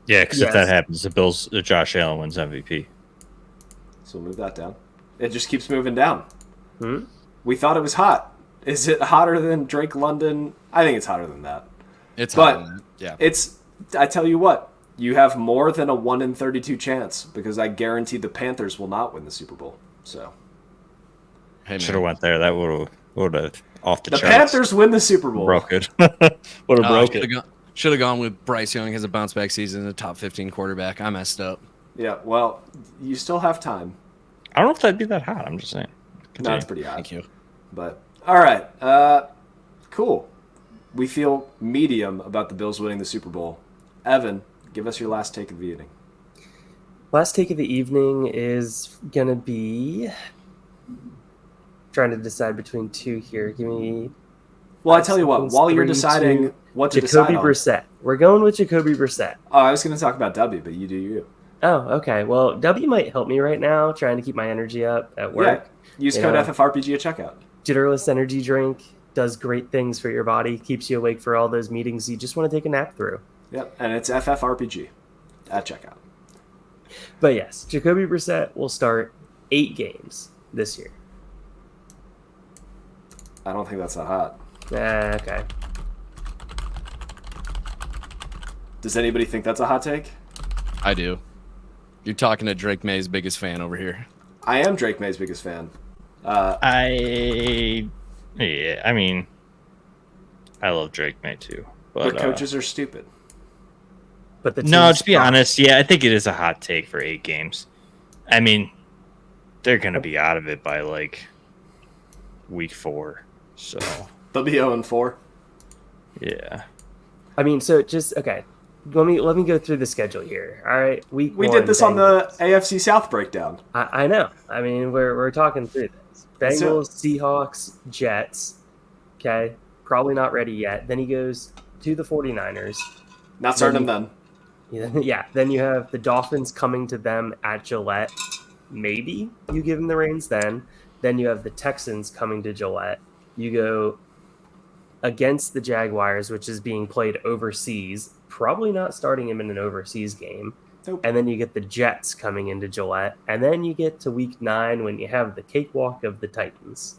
Yeah, because if that happens, the Josh Allen wins MVP. So move that down. It just keeps moving down. Hmm? We thought it was hot. Is it hotter than Drake London? I think it's hotter than that. It's hotter than that. Yeah. I tell you what, You have more than a 1 in 32 chance because I guarantee the Panthers will not win the Super Bowl. So, Hey, Should have went there. That would have off the the charts. Panthers win the Super Bowl. Broke it. Would have broke it. Should have gone with Bryce Young as a bounce back season, a top 15 quarterback. I messed up. Yeah, well, you still have time. I don't know if that'd be that hot. I'm just saying. No, Continue. it's pretty hot. Thank you. But all right, cool. We feel medium about the Bills winning the Super Bowl. Evan, give us your last take of the evening. Last take of the evening is going to be trying to decide between two here. Give me. Well, I tell you what, while you're deciding what to decide Jacoby on. Brissett. We're going with Jacoby Brissett. Oh, I was going to talk about W, but you do you. Oh, okay. Well, W might help me right now, trying to keep my energy up at work. Yeah, use code FFRPG at checkout. Jitterless energy drink does great things for your body, keeps you awake for all those meetings you just want to take a nap through. Yep, and it's FFRPG at checkout. But yes, Jacoby Brissett will start 8 games this year. I don't think that's that hot. Okay. Does anybody think that's a hot take? I do. You're talking to Drake May's biggest fan over here. I am Drake May's biggest fan. I mean, I love Drake May too. But coaches are stupid. But the No, team's to be honest, yeah, I think it is a hot take for 8 games. I mean, they're going to be out of it by like week 4. So They'll be 0-4. yeah. I mean, so just okay. Let me go through the schedule here. All right, We one, did this on the Bengals. AFC South breakdown. I know. I mean, we're talking through this. Let's do Bengals, Seahawks, Jets. Okay, probably not ready yet. Then he goes to the 49ers. Not starting them then. Yeah. Then you have the Dolphins coming to them at Gillette. Maybe you give him the reins then. Then you have the Texans coming to Gillette. You go against the Jaguars, which is being played overseas. Probably not starting him in an overseas game. Nope. And then you get the Jets coming into Gillette. And then you get to week 9 when you have the cakewalk of the Titans.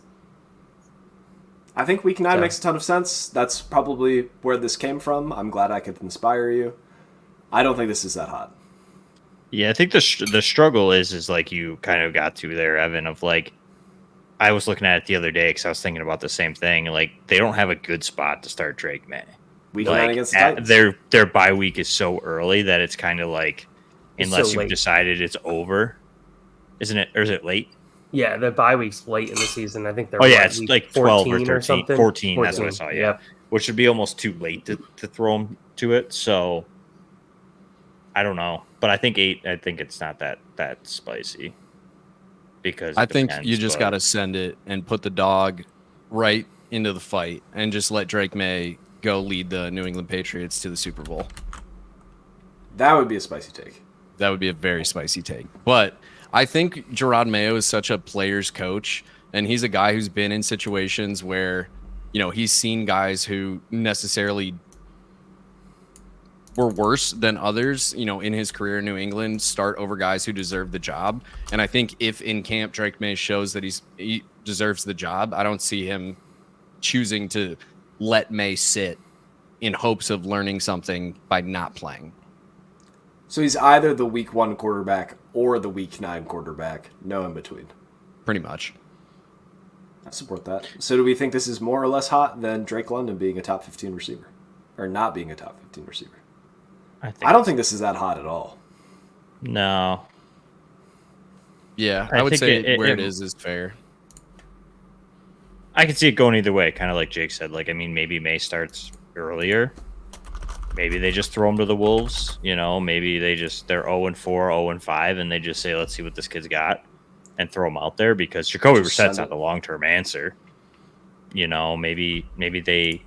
I think week 9 So- makes a ton of sense. That's probably where this came from. I'm glad I could inspire you. I don't think this is that hot. Yeah, I think the struggle is like you kind of got to there, Evan, of like, I was looking at it the other day because I was thinking about the same thing. Like, they don't have a good spot to start Drake May. Week Like, 9 against the Titans. their bye week is so early that it's kind of like, It's unless so you've late. decided it's over, isn't it? Or is it late? Yeah, the bye week's late in the season. I think they're Oh, yeah, what, it's week like 12 or 14 13. something. 14, that's what I saw, yeah. Yep. Which would be almost too late to throw them to it. So, I don't know. But I think 8, I think it's not that spicy. Because I it think depends, you just but- got to send it and put the dog right into the fight and just let Drake May go lead the New England Patriots to the Super Bowl. That would be a spicy take. That would be a very spicy take. But I think Gerard Mayo is such a player's coach, and he's a guy who's been in situations where, you know, he's seen guys who necessarily were worse than others, you know, in his career in New England start over guys who deserve the job. And I think if in camp Drake May shows that he deserves the job, I don't see him choosing to let May sit in hopes of learning something by not playing. So he's either the week 1 quarterback or the week 9 quarterback. No in between. Pretty much. I support that. So do we think this is more or less hot than Drake London being a top 15 receiver? Or not being a top 15 receiver? I don't think this is that hot at all. No. Yeah, I I would think say it- where it- it is fair. I could see it going either way, kind of like Jake said. Like, I mean, maybe May starts earlier. Maybe they just throw him to the Wolves. You know, maybe they're 0-4, 0-5, and they just say, let's see what this kid's got, and throw him out there because Jacoby Just Brissett's send not it. the long-term answer. You know, maybe they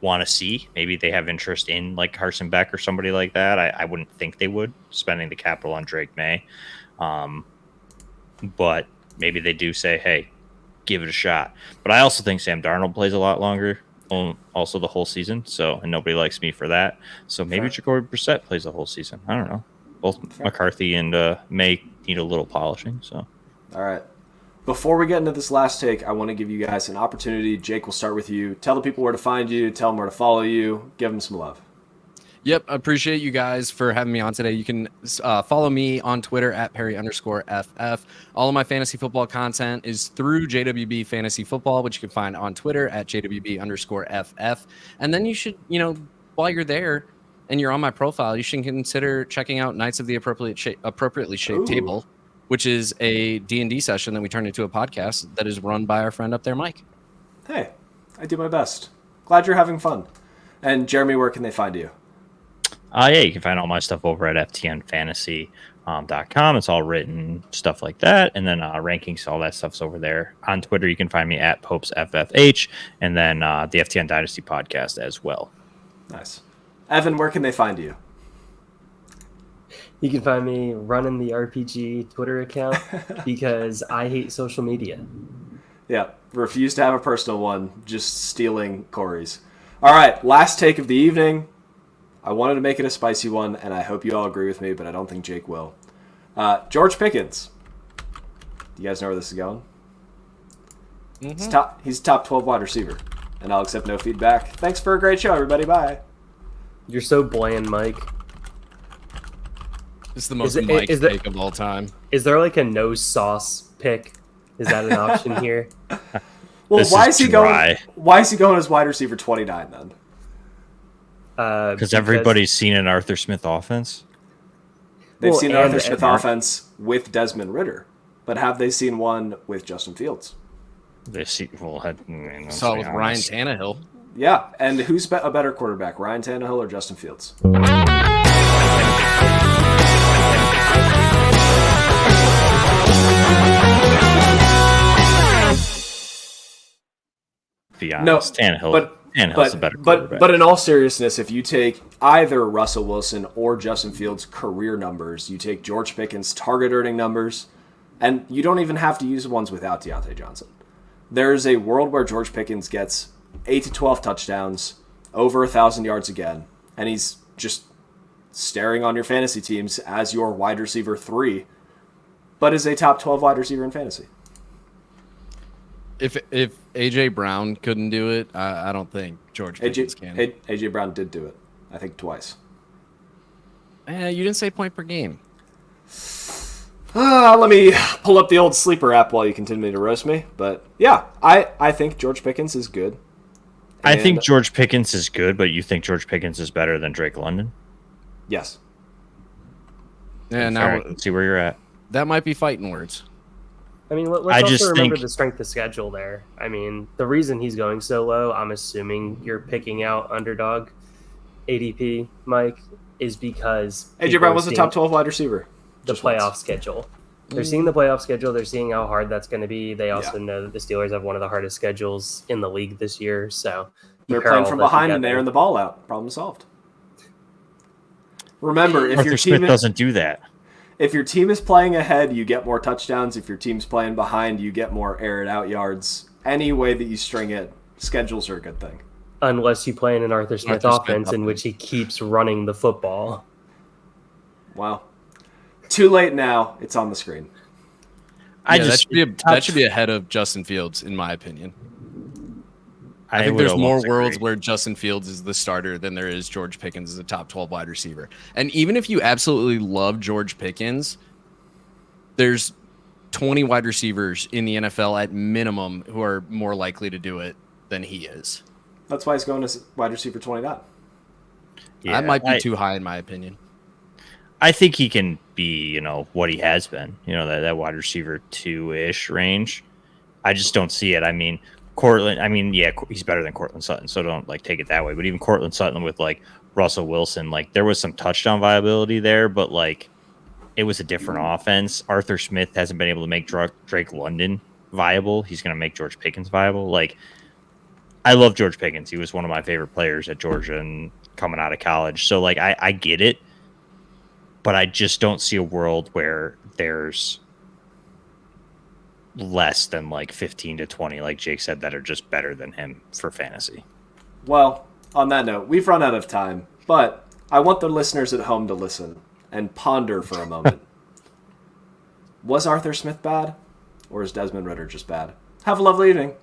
want to see. Maybe they have interest in like Carson Beck or somebody like that. I wouldn't think they would, spending the capital on Drake May. But maybe they do say, hey, give it a shot. But I also think Sam Darnold plays a lot longer, also the whole season. So, and nobody likes me for that. So maybe Fair. Jacoby Brissett plays the whole season. I don't know. Both Fair. McCarthy and May need a little polishing. So All right. Before we get into this last take, I want to give you guys an opportunity. Jake, we'll start with you. Tell the people where to find you. Tell them where to follow you. Give them some love. Yep, appreciate you guys for having me on today. You can follow me on Twitter at Perry_FF. All of my fantasy football content is through JWB Fantasy Football, which you can find on Twitter at JWB_FF. And then you should, while you're there and you're on my profile, you should consider checking out Knights of the Appropriately Shaped Table, which is a D&D session that we turned into a podcast that is run by our friend up there, Mike. Hey, I do my best. Glad you're having fun. And Jeremy, where can they find you? Yeah, you can find all my stuff over at ftnfantasy.com. It's all written, stuff like that. And then rankings, all that stuff's over there. On Twitter, you can find me at PopesFFH, and then the FTN Dynasty podcast as well. Nice. Evan, where can they find you? You can find me running the RPG Twitter account because I hate social media. Yeah, refuse to have a personal one, just stealing Corey's. All right, last take of the evening. I wanted to make it a spicy one, and I hope you all agree with me, but I don't think Jake will. George Pickens. Do you guys know where this is going? Mm-hmm. He's top 12 wide receiver, and I'll accept no feedback. Thanks for a great show, everybody. Bye. You're so bland, Mike. It's the most Mike take of all time. Is there like a no sauce pick? Is that an option here? Well, why is he going as wide receiver 29 then? Because everybody's seen an Arthur Smith offense. They've seen an Arthur Smith offense with Desmond Ridder, but have they seen one with Justin Fields? They see saw it with Ryan Tannehill. Yeah, and who's a better quarterback, Ryan Tannehill or Justin Fields? Be honest, Tannehill's a better quarterback. But in all seriousness, if you take either Russell Wilson or Justin Fields' career numbers, you take George Pickens' target earning numbers, and you don't even have to use the ones without Deontay Johnson. There's a world where George Pickens gets 8 to 12 touchdowns, over 1,000 yards again, and he's just staring on your fantasy teams as your wide receiver 3, but is a top 12 wide receiver in fantasy. If AJ Brown couldn't do it, I don't think George Pickens can. AJ Brown did do it, I think twice. You didn't say point per game. Let me pull up the old sleeper app while you continue to roast me. But yeah, I think George Pickens is good. I think George Pickens is good, but you think George Pickens is better than Drake London? Yes. Yeah, now let's see where you're at. That might be fighting words. I mean, let's also remember the strength of schedule there. I mean, the reason he's going so low, I'm assuming you're picking out underdog ADP, Mike, is because AJ Brown was a top 12 wide receiver. The playoff schedule. They're seeing the playoff schedule. They're seeing how hard that's going to be. They also know that the Steelers have one of the hardest schedules in the league this year. So they're playing from behind and they're in the ball out. Problem solved. Remember, if your team doesn't do that. If your team is playing ahead, you get more touchdowns. If your team's playing behind, you get more air it out yards. Any way that you string it, schedules are a good thing. Unless you play in an Arthur Smith offense in which he keeps running the football. Wow. Too late now. It's on the screen. That should be ahead of Justin Fields, in my opinion. I think there's more worlds where Justin Fields is the starter than there is George Pickens as a top 12 wide receiver. And even if you absolutely love George Pickens, there's 20 wide receivers in the NFL at minimum who are more likely to do it than he is. That's why he's going as wide receiver 29. Yeah, that might be too high in my opinion. I think he can be, what he has been, that wide receiver 2-ish range. I just don't see it. I mean, he's better than Cortland Sutton, so don't take it that way. But even Cortland Sutton with Russell Wilson, there was some touchdown viability there, but it was a different offense. Arthur Smith hasn't been able to make Drake London viable. He's going to make George Pickens viable. I love George Pickens. He was one of my favorite players at Georgia and coming out of college. So I get it, but I just don't see a world where there's less than 15 to 20, like Jake said, that are just better than him for fantasy. Well, on that note, we've run out of time, but I want the listeners at home to listen and ponder for a moment. Was Arthur Smith bad, or is Desmond Ridder just bad? Have a lovely evening.